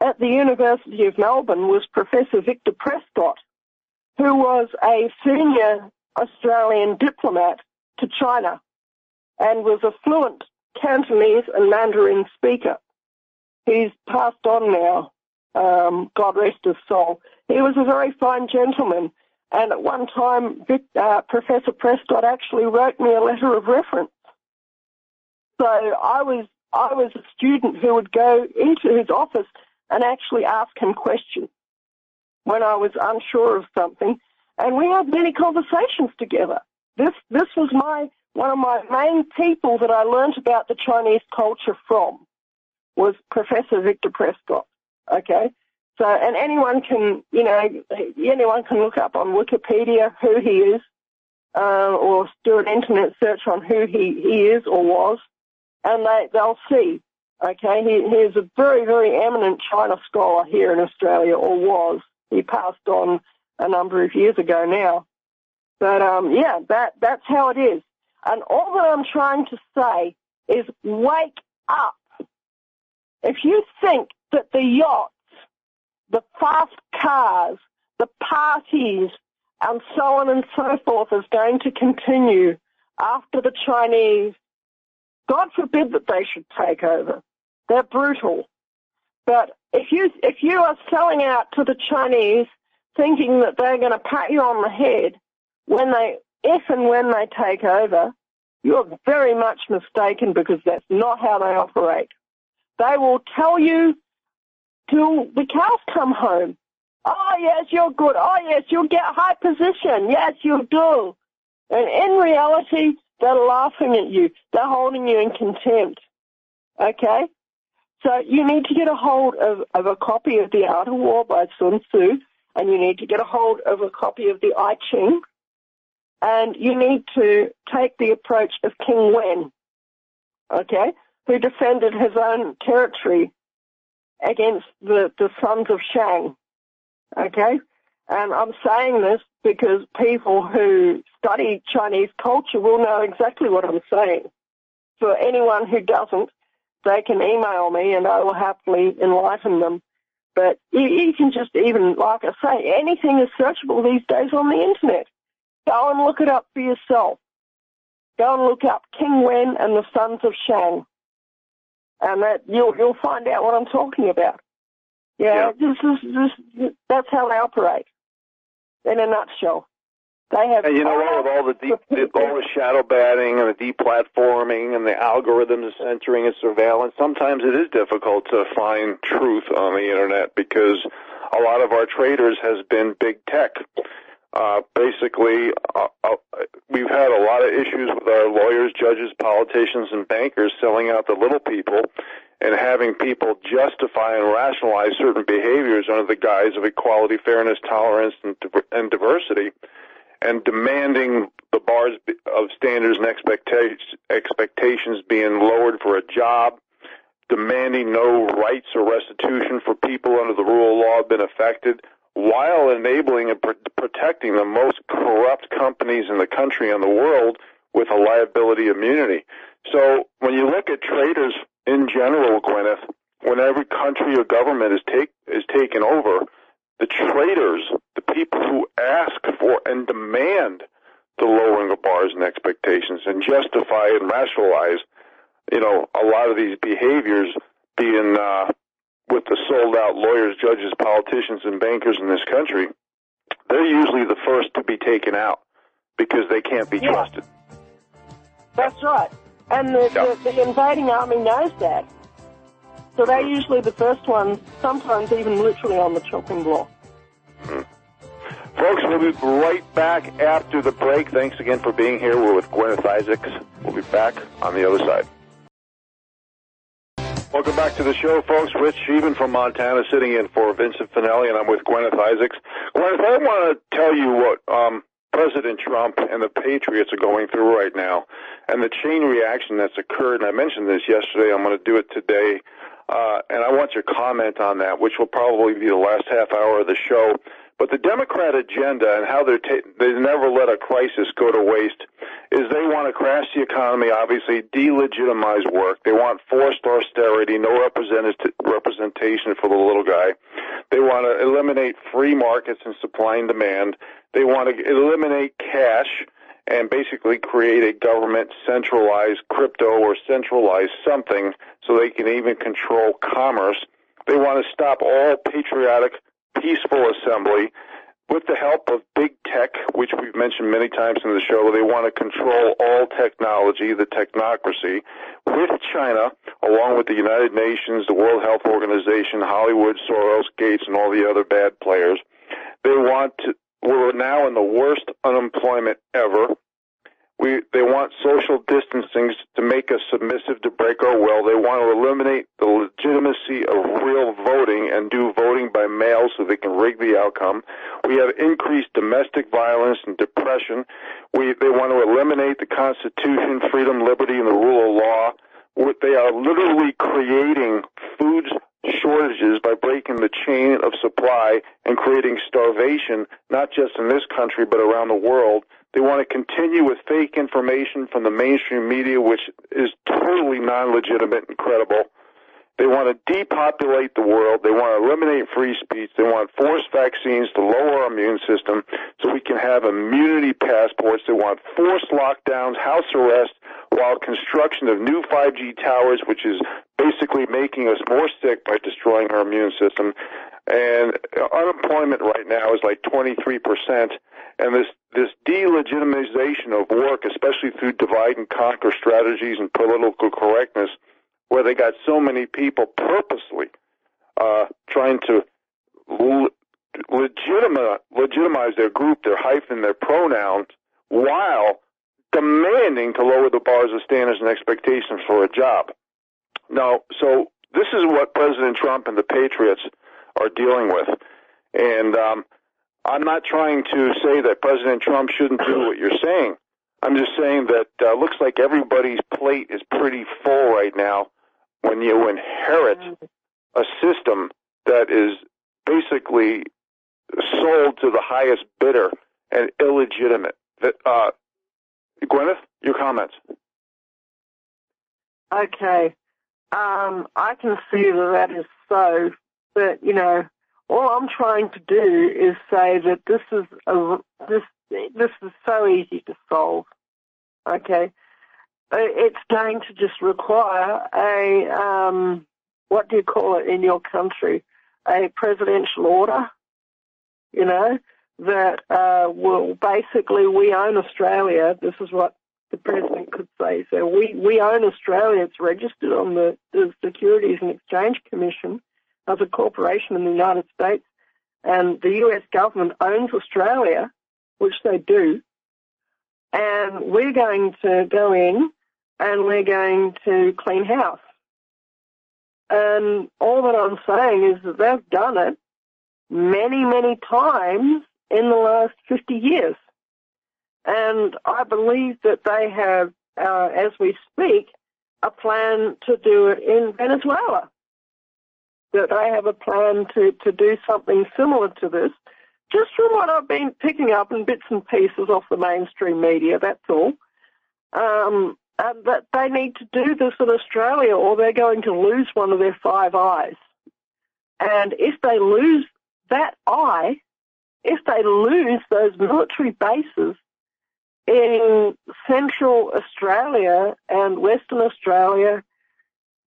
at the University of Melbourne was Professor Victor Prescott, who was a senior Australian diplomat to China and was a fluent Cantonese and Mandarin speaker. He's passed on now. God rest his soul. He was a very fine gentleman, and at one time, Professor Prescott actually wrote me a letter of reference. So I was a student who would go into his office and actually ask him questions when I was unsure of something, and we had many conversations together. This was one of my main people that I learned about the Chinese culture from, was Professor Victor Prescott. Okay, so and anyone can look up on Wikipedia who he is, or do an internet search on who he is or was, and they'll see. Okay, he is a very, very eminent China scholar here in Australia, or was. He passed on a number of years ago now, but that's how it is. And all that I'm trying to say is wake up. If you think that the yachts, the fast cars, the parties, and so on and so forth is going to continue after the Chinese, God forbid that they should take over. They're brutal. But if you are selling out to the Chinese thinking that they're going to pat you on the head if and when they take over, you're very much mistaken, because that's not how they operate. They will tell you till the cows come home. Oh, yes, you're good. Oh, yes, you'll get a high position. Yes, you'll do. And in reality, they're laughing at you. They're holding you in contempt. Okay? So you need to get a hold of a copy of The Art of War by Sun Tzu, and you need to get a hold of a copy of the I Ching, and you need to take the approach of King Wen, okay, who defended his own territory against the sons of Shang, okay? And I'm saying this because people who study Chinese culture will know exactly what I'm saying. For anyone who doesn't, they can email me and I will happily enlighten them. But you can just even, like I say, anything is searchable these days on the internet. Go and look it up for yourself. Go and look up King Wen and the Sons of Shang. And that you'll find out what I'm talking about. Yeah. That's how they operate, in a nutshell. They have. And you know what? With all the shadow banning and the deplatforming and the algorithms censoring and surveillance, sometimes it is difficult to find truth on the internet, because a lot of our traders has been big tech. Basically, we've had a lot of issues with our lawyers, judges, politicians, and bankers selling out the little people and having people justify and rationalize certain behaviors under the guise of equality, fairness, tolerance, and diversity, and demanding the bars of standards and expectations being lowered for a job, demanding no rights or restitution for people under the rule of law have been affected, while enabling and protecting the most corrupt companies in the country and the world with a liability immunity. So when you look at traders in general, Guineith, when every country or government is taken over, the traders, the people who ask for and demand the lowering of bars and expectations and justify and rationalize, a lot of these behaviors being with the sold-out lawyers, judges, politicians, and bankers in this country, they're usually the first to be taken out because they can't be trusted. That's right. And the invading army knows that. So they're usually the first ones, sometimes even literally on the chopping block. Folks, we'll be right back after the break. Thanks again for being here. We're with Guineith Isaacs. We'll be back on the other side. Welcome back to the show, folks. Rich Scheben from Montana sitting in for Vincent Finelli, and I'm with Guineith Isaacs. Guineith, I want to tell you what President Trump and the Patriots are going through right now and the chain reaction that's occurred. And I mentioned this yesterday. I'm going to do it today. And I want your comment on that, which will probably be the last half hour of the show. But the Democrat agenda and how they never let a crisis go to waste is they want to crash the economy, obviously, delegitimize work. They want forced austerity, no representation for the little guy. They want to eliminate free markets and supply and demand. They want to eliminate cash and basically create a government centralized crypto or centralized something so they can even control commerce. They want to stop all patriotic, peaceful assembly. With the help of big tech, which we've mentioned many times in the show, they want to control all technology, the technocracy, with China, along with the United Nations, the World Health Organization, Hollywood, Soros, Gates, and all the other bad players. We're now in the worst unemployment ever. They want social distancing to make us submissive to break our will. They want to eliminate the legitimacy of real voting and do voting by mail so they can rig the outcome. We have increased domestic violence and depression. They want to eliminate the Constitution, freedom, liberty, and the rule of law. They are literally creating food shortages by breaking the chain of supply and creating starvation, not just in this country but around the world. They want to continue with fake information from the mainstream media, which is totally non-legitimate and credible. They want to depopulate the world. They want to eliminate free speech. They want forced vaccines to lower our immune system so we can have immunity passports. They want forced lockdowns, house arrest, while construction of new 5G towers, which is basically making us more sick by destroying our immune system. And unemployment right now is like 23%. And this delegitimization of work, especially through divide and conquer strategies and political correctness, where they got so many people purposely trying to legitimize their group, their hyphen, their pronouns, while demanding to lower the bars of standards and expectations for a job. Now, so this is what President Trump and the Patriots are dealing with. And I'm not trying to say that President Trump shouldn't do what you're saying. I'm just saying that looks like everybody's plate is pretty full right now when you inherit a system that is basically sold to the highest bidder and illegitimate. Guineith, your comments. Okay. I can see that is so, but, all I'm trying to do is say that this is so easy to solve. Okay, it's going to just require a what do you call it in your country? A presidential order. That will basically we own Australia. This is what the president could say. So we own Australia. It's registered on the Securities and Exchange Commission as a corporation in the United States, and the US government owns Australia, which they do, and we're going to go in and we're going to clean house. And all that I'm saying is that they've done it many, many times in the last 50 years. And I believe that they have, as we speak, a plan to do it in Venezuela. That they have a plan to do something similar to this. Just from what I've been picking up in bits and pieces off the mainstream media, that's all. And that they need to do this in Australia or they're going to lose one of their 5 eyes. And if they lose that eye, if they lose those military bases in Central Australia and Western Australia,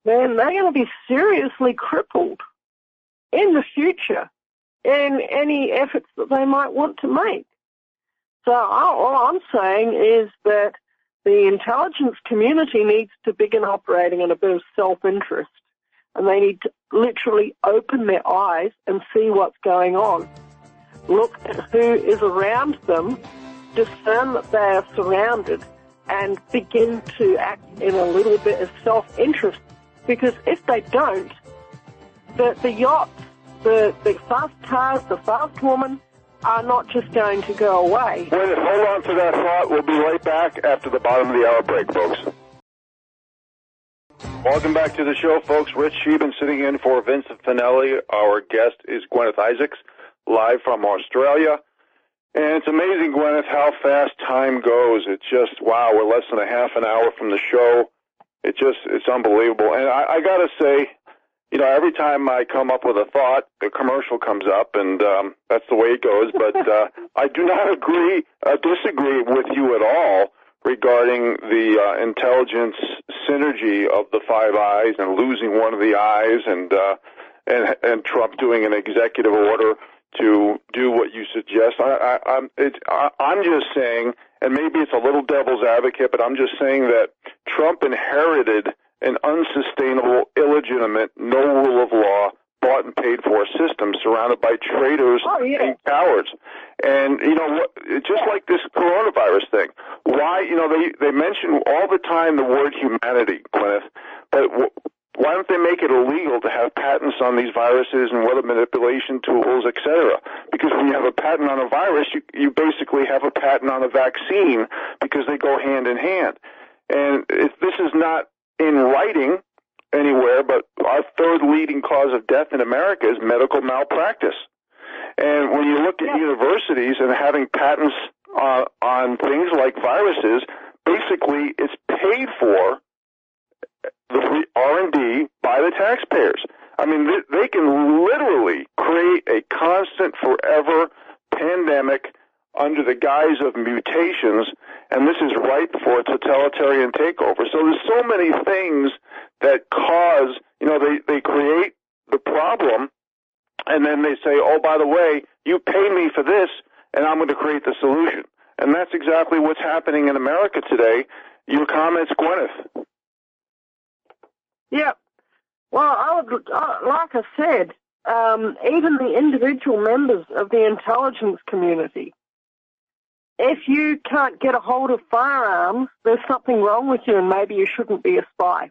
then they're going to be seriously crippled in the future in any efforts that they might want to make. So all I'm saying is that the intelligence community needs to begin operating in a bit of self-interest, and they need to literally open their eyes and see what's going on. Look at who is around them, discern that they are surrounded, and begin to act in a little bit of self-interest. Because if they don't, the yachts, the fast cars, the fast woman are not just going to go away. Hold on to that thought. We'll be right back after the bottom of the hour break, folks. Welcome back to the show, folks. Rich Scheben sitting in for Vincent Finelli. Our guest is Guineith Isaacs, live from Australia. And it's amazing, Guineith, how fast time goes. It's just, wow, we're less than a half an hour from the show. It's unbelievable. And I got to say, you know, every time I come up with a thought, the commercial comes up, and that's the way it goes. But I do not disagree with you at all regarding the intelligence synergy of the 5 eyes and losing one of the eyes, and Trump doing an executive order to do what you suggest. I'm just saying, and maybe it's a little devil's advocate, but I'm just saying that Trump inherited an unsustainable, illegitimate, no rule of law, bought and paid for system surrounded by traitors and cowards. And, you know, just like this coronavirus thing, why, you know, they mention all the time the word humanity, Guineith, but why don't they make it illegal to have patents on these viruses and weather manipulation tools, et cetera? Because when you have a patent on a virus, you basically have a patent on a vaccine because they go hand in hand. And this is not in writing anywhere, but our 3rd leading cause of death in America is medical malpractice. And when you look at universities and having patents on things like viruses, basically it's paid for the R&D by the taxpayers. I mean, they can literally create a constant, forever pandemic under the guise of mutations, and this is ripe for a totalitarian takeover. So there's so many things that cause, you know, they create the problem, and then they say, oh, by the way, you pay me for this, and I'm going to create the solution. And that's exactly what's happening in America today. Your comments, Guineith? Yeah. Well, like I said, even the individual members of the intelligence community, if you can't get a hold of firearms, there's something wrong with you and maybe you shouldn't be a spy.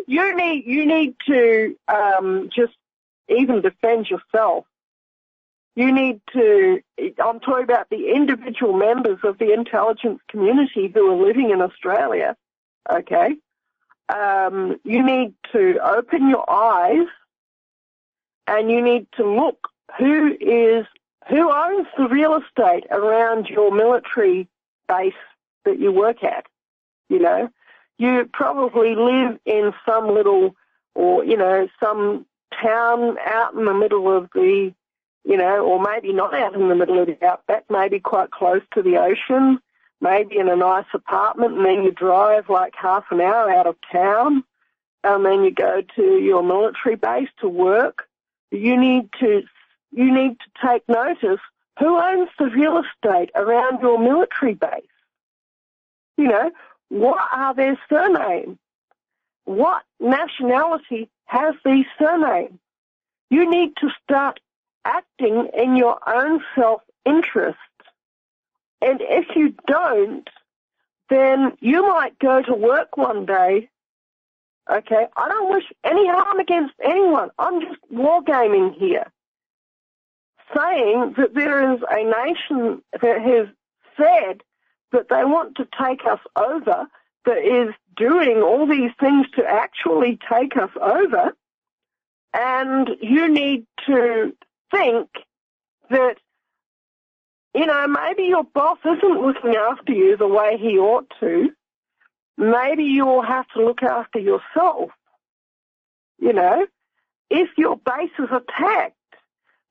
You need to just even defend yourself. You need to, I'm talking about the individual members of the intelligence community who are living in Australia, okay? You need to open your eyes and you need to look who owns the real estate around your military base that you work at. You know, you probably live in some little, or, you know, some town out in the middle of the, you know, or maybe not out in the middle of the outback, maybe quite close to the ocean, maybe in a nice apartment, and then you drive like half an hour out of town, and then you go to your military base to work. You need to take notice who owns the real estate around your military base. You know, what are their surnames? What nationality has these surnames? You need to start acting in your own self-interest. And if you don't, then you might go to work one day, okay? I don't wish any harm against anyone. I'm just wargaming here, saying that there is a nation that has said that they want to take us over, that is doing all these things to actually take us over, and you need to think that, you know, maybe your boss isn't looking after you the way he ought to. Maybe you will have to look after yourself. You know, if your base is attacked,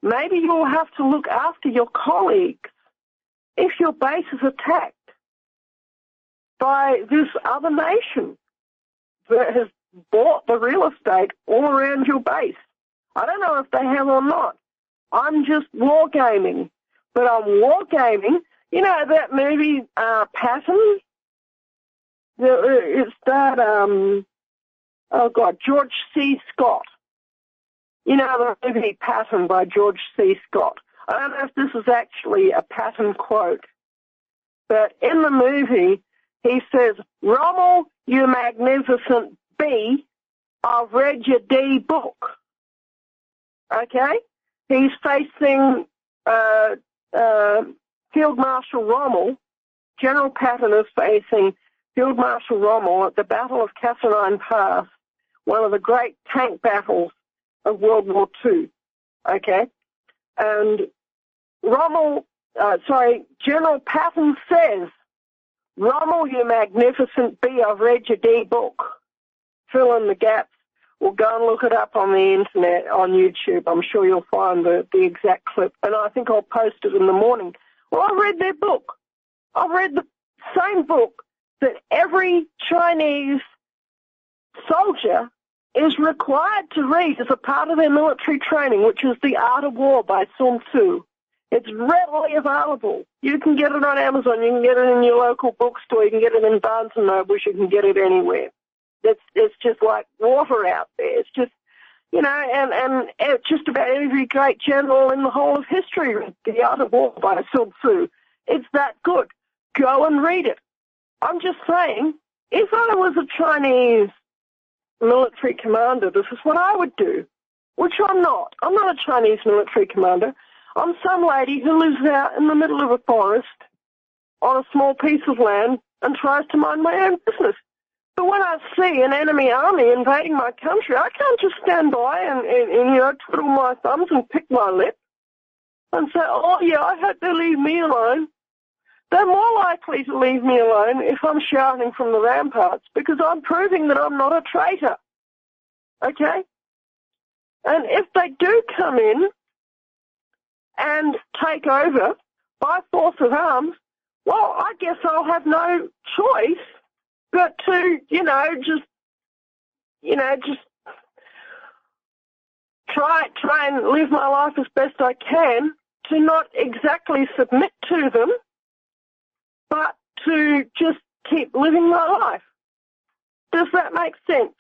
maybe you'll have to look after your colleagues. If your base is attacked by this other nation that has bought the real estate all around your base. I don't know if they have or not. I'm just wargaming. But I'm wargaming. You know that movie, Patton? It's that, George C. Scott. You know the movie Patton by George C. Scott. I don't know if this is actually a Patton quote, but in the movie, he says, "Rommel, you magnificent B, I've read your D book." Okay? He's facing Field Marshal Rommel. General Patton is facing Field Marshal Rommel at the Battle of Cassinine Pass, one of the great tank battles of World War II. Okay? And General Patton says, "Rommel, you magnificent B, I've read your D book." Fill in the gaps. Well, go and look it up on the internet, on YouTube. I'm sure you'll find the exact clip. And I think I'll post it in the morning. Well, I read their book. I've read the same book that every Chinese soldier is required to read as a part of their military training, which is The Art of War by Sun Tzu. It's readily available. You can get it on Amazon. You can get it in your local bookstore. You can get it in Barnes & Noble. You can get it anywhere. It's just like water out there. It's just, you know, and just about every great general in the whole of history read The Art of War by Sun Tzu. It's that good. Go and read it. I'm just saying, if I was a Chinese military commander, this is what I would do, which I'm not. I'm not a Chinese military commander. I'm some lady who lives out in the middle of a forest on a small piece of land and tries to mind my own business. But when I see an enemy army invading my country, I can't just stand by and you know, twiddle my thumbs and pick my lip and say, "Oh, yeah, I hope they leave me alone." They're more likely to leave me alone if I'm shouting from the ramparts, because I'm proving that I'm not a traitor. Okay? And if they do come in and take over by force of arms, well, I guess I'll have no choice but to, just try and live my life as best I can, to not exactly submit to them, but to just keep living my life. Does that make sense?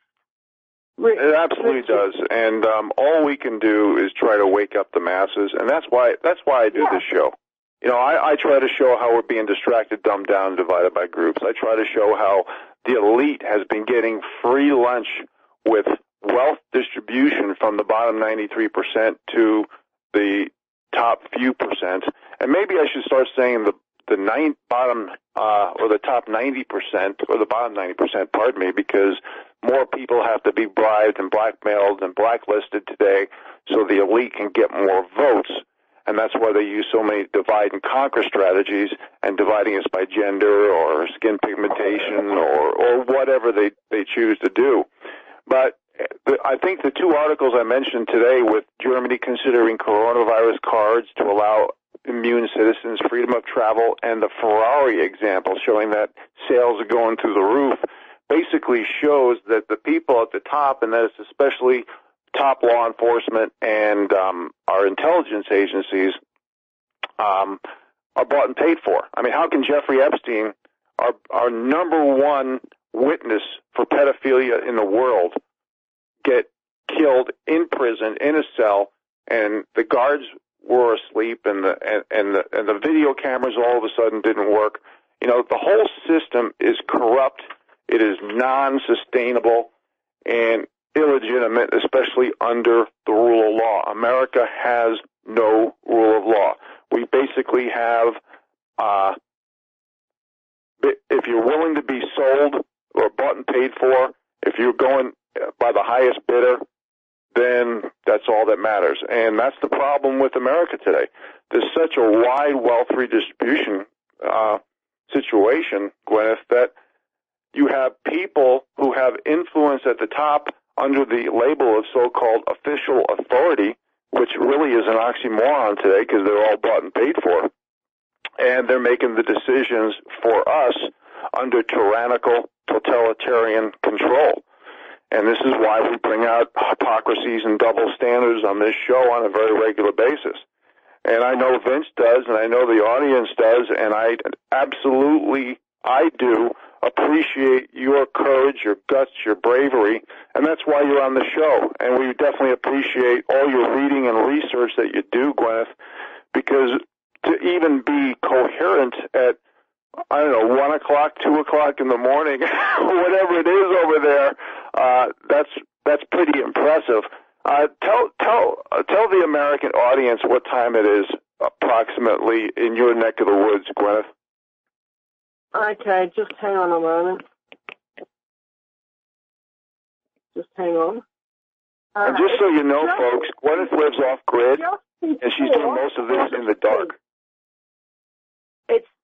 It absolutely does, and all we can do is try to wake up the masses, and that's why I do this show. You know, I try to show how we're being distracted, dumbed down, divided by groups. I try to show how the elite has been getting free lunch with wealth distribution from the bottom 93% to the top few percent, and maybe I should start saying the top 90% or the bottom 90%, pardon me, because more people have to be bribed and blackmailed and blacklisted today so the elite can get more votes. And that's why they use so many divide and conquer strategies and dividing us by gender or skin pigmentation or whatever they choose to do. But I think the two articles I mentioned today, with Germany considering coronavirus cards to allow immune citizens freedom of travel, and the Ferrari example showing that sales are going through the roof, basically shows that the people at the top, and that is especially top law enforcement and our intelligence agencies, are bought and paid for. I mean, how can Jeffrey Epstein, our number one witness for pedophilia in the world, get killed in prison in a cell, and the guards were asleep, and the video cameras all of a sudden didn't work. You know, the whole system is corrupt. It is non-sustainable and illegitimate, especially under the rule of law. America has no rule of law. We basically have, if you're willing to be sold or bought and paid for, if you're going by the highest bidder, then that's all that matters. And that's the problem with America today. There's such a wide wealth redistribution situation, Guineith, that you have people who have influence at the top under the label of so-called official authority, which really is an oxymoron today because they're all bought and paid for. And they're making the decisions for us under tyrannical, totalitarian control. And this is why we bring out hypocrisies and double standards on this show on a very regular basis. And I know Vince does, and I know the audience does, and I do appreciate your courage, your guts, your bravery, and that's why you're on the show. And we definitely appreciate all your reading and research that you do, Guineith, because to even be coherent at, 1 o'clock, 2 o'clock in the morning, whatever it is over there, that's pretty impressive. Tell the American audience what time it is approximately in your neck of the woods, Guineith. Okay, just hang on a moment. Just hang on. And just so you know, folks, Guineith lives off-grid, and she's doing most of this in the dark.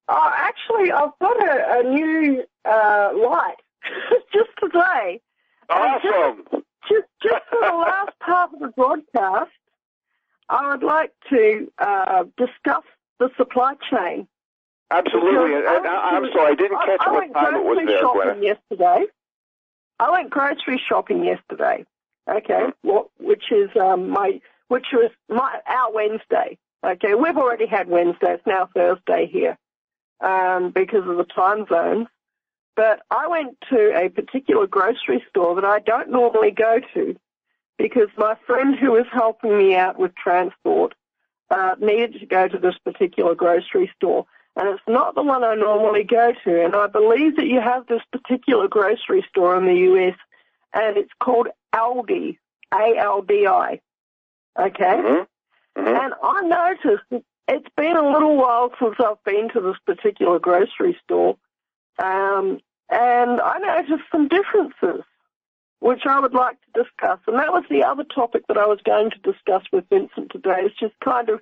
Actually, I've got a new light just today. Awesome. Just for the last part of the broadcast, I would like to discuss the supply chain. Absolutely. I'm sorry, I didn't catch what time it was there, Guineith. I went grocery shopping yesterday. Okay, which was our Wednesday. Okay, we've already had Wednesday. It's now Thursday here because of the time zones. But I went to a particular grocery store that I don't normally go to because my friend who was helping me out with transport needed to go to this particular grocery store. And it's not the one I normally go to. And I believe that you have this particular grocery store in the U.S., and it's called Aldi, A-L-D-I. Okay? Mm-hmm. Mm-hmm. And I noticed it's been a little while since I've been to this particular grocery store, and I noticed some differences, which I would like to discuss. And that was the other topic that I was going to discuss with Vincent today. It's just kind of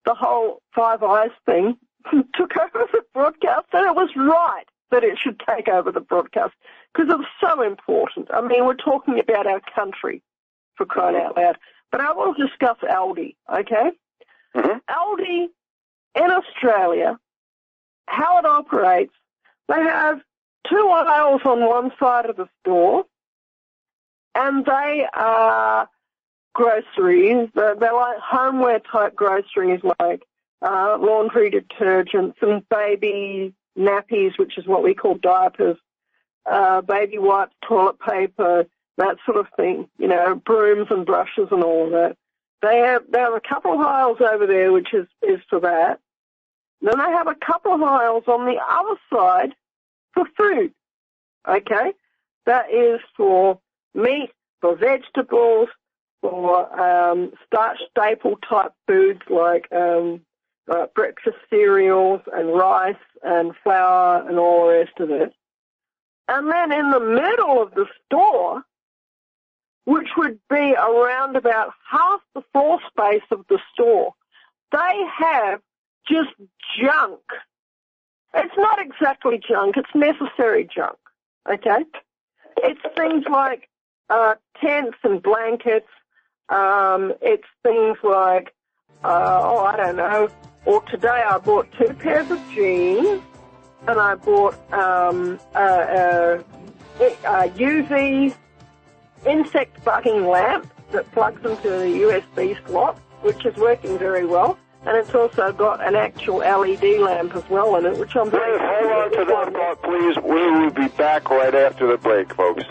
the whole Five Eyes thing took over the broadcast, and it was right that it should take over the broadcast because it was so important. I mean, we're talking about our country, for crying out loud. But I will discuss Aldi, okay? Mm-hmm. Aldi in Australia, how it operates, they have 2 aisles on one side of the store, and they are groceries. They're like homeware-type groceries, like laundry detergents and baby nappies, which is what we call diapers, baby wipes, toilet paper, that sort of thing, brooms and brushes and all of that. They have a couple of aisles over there, which is for that. Then they have a couple of aisles on the other side for food, okay? That is for meat, for vegetables, for starch staple type foods like breakfast cereals and rice and flour and all the rest of it. And then in the middle of the store, which would be around about half the floor space of the store, they have just junk. It's not exactly junk, it's necessary junk, okay? It's things like tents and blankets. It's things like, I don't know, or today I bought 2 pairs of jeans, and I bought UV insect bugging lamp that plugs into the USB slot, which is working very well. And it's also got an actual LED lamp as well in it, which I'm very hold on to that thought, please. We will be back right after the break, folks.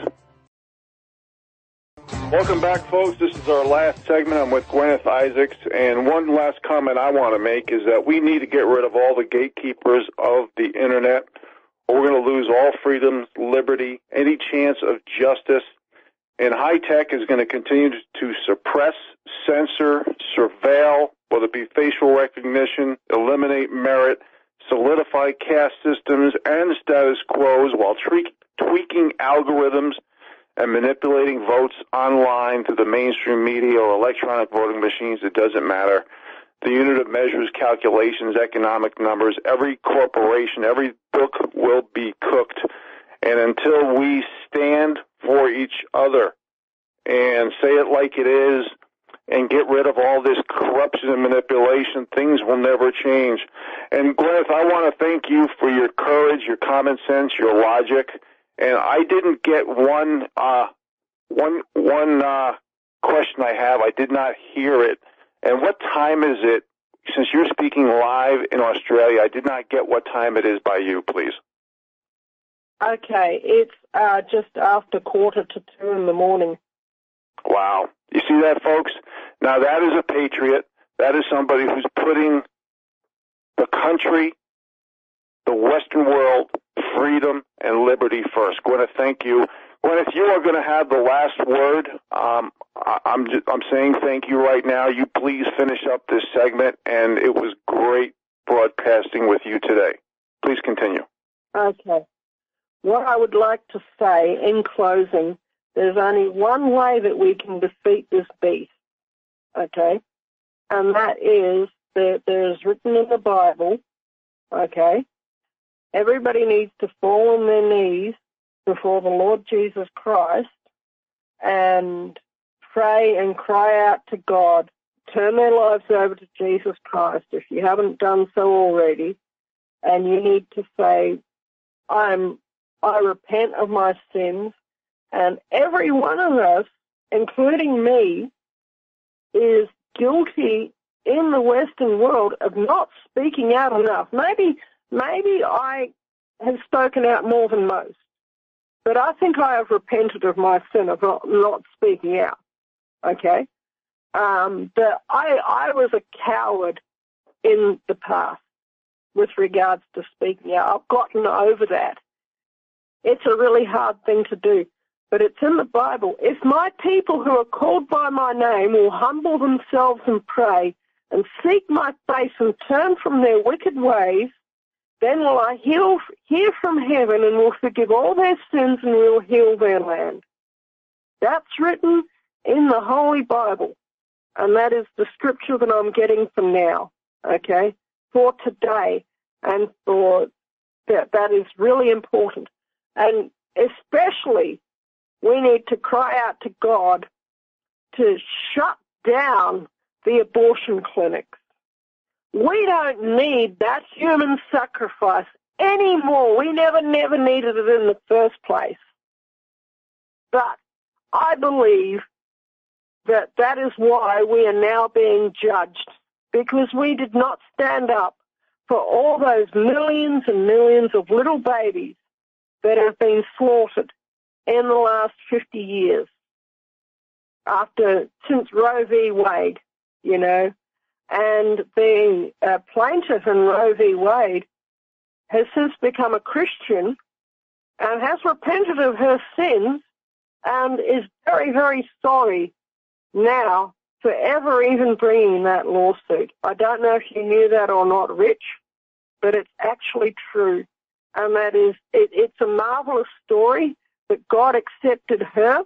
Welcome back, folks. This is our last segment. I'm with Guineith Isaacs, and one last comment I want to make is that we need to get rid of all the gatekeepers of the Internet, or we're going to lose all freedoms, liberty, any chance of justice. And high tech is going to continue to suppress, censor, surveil, whether it be facial recognition, eliminate merit, solidify caste systems and status quos while tweaking algorithms and manipulating votes online through the mainstream media or electronic voting machines. It doesn't matter. The unit of measure is calculations, economic numbers. Every corporation, every book will be cooked. And until we stand for each other and say it like it is and get rid of all this corruption and manipulation, things will never change. And Guineith, I want to thank you for your courage, your common sense, your logic. And I didn't get one question I have. I did not hear it. And what time is it? Since you're speaking live in Australia, I did not get what time it is by you, please. Okay, it's just after 1:45 in the morning. Wow. You see that, folks? Now, that is a patriot. That is somebody who's putting the country, the Western world, freedom, and liberty first. Guineith, thank you. Guineith, you are going to have the last word. I'm saying thank you right now. You please finish up this segment, and it was great broadcasting with you today. Please continue. Okay. What I would like to say in closing, there's only one way that we can defeat this beast, okay? And that is that there's written in the Bible, okay? Everybody needs to fall on their knees before the Lord Jesus Christ and pray and cry out to God. Turn their lives over to Jesus Christ if you haven't done so already. And you need to say, I repent of my sins. And every one of us, including me, is guilty in the Western world of not speaking out enough. Maybe I have spoken out more than most, but I think I have repented of my sin of not speaking out, okay? But I was a coward in the past with regards to speaking out. I've gotten over that. It's a really hard thing to do, but it's in the Bible. If my people who are called by my name will humble themselves and pray and seek my face and turn from their wicked ways, then will I hear from heaven and will forgive all their sins and will heal their land. That's written in the Holy Bible, and that is the scripture that I'm getting from now, okay, for today, and for that is really important. And especially, we need to cry out to God to shut down the abortion clinics. We don't need that human sacrifice anymore. We never needed it in the first place. But I believe that that is why we are now being judged, because we did not stand up for all those millions and millions of little babies that have been slaughtered in the last 50 years since Roe v. Wade, you know. And the plaintiff in Roe v. Wade has since become a Christian and has repented of her sins and is very, very sorry now for ever even bringing that lawsuit. I don't know if you knew that or not, Rich, but it's actually true. And that is, it's a marvelous story that God accepted her.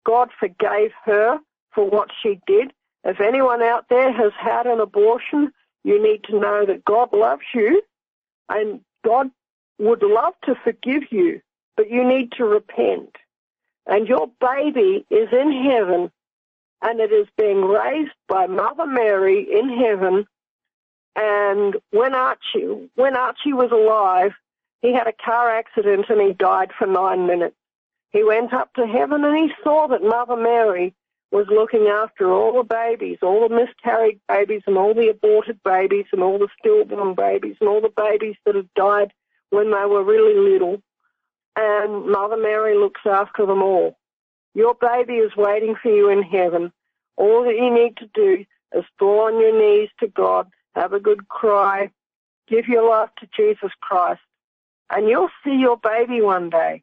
God forgave her for what she did. If anyone out there has had an abortion, you need to know that God loves you and God would love to forgive you, but you need to repent. And your baby is in heaven, and it is being raised by Mother Mary in heaven. And when Archie was alive, he had a car accident and he died for 9 minutes. He went up to heaven and he saw that Mother Mary was looking after all the babies, all the miscarried babies and all the aborted babies and all the stillborn babies and all the babies that had died when they were really little. And Mother Mary looks after them all. Your baby is waiting for you in heaven. All that you need to do is fall on your knees to God, have a good cry, give your life to Jesus Christ, and you'll see your baby one day.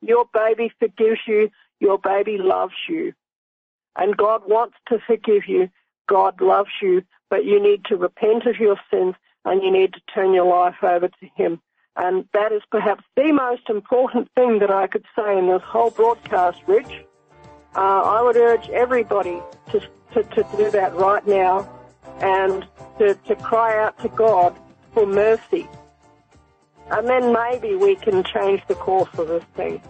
Your baby forgives you. Your baby loves you. And God wants to forgive you. God loves you, but you need to repent of your sins and you need to turn your life over to Him. And that is perhaps the most important thing that I could say in this whole broadcast, Rich. I would urge everybody to do that right now and to cry out to God for mercy. And then maybe we can change the course of this thing.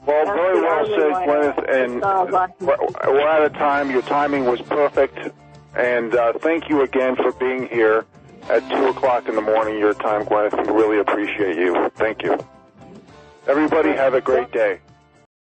Well, very well said, Guineith, and we're out of time. Your timing was perfect, and thank you again for being here at 2 o'clock in the morning your time, Guineith. We really appreciate you. Thank you. Everybody have a great day.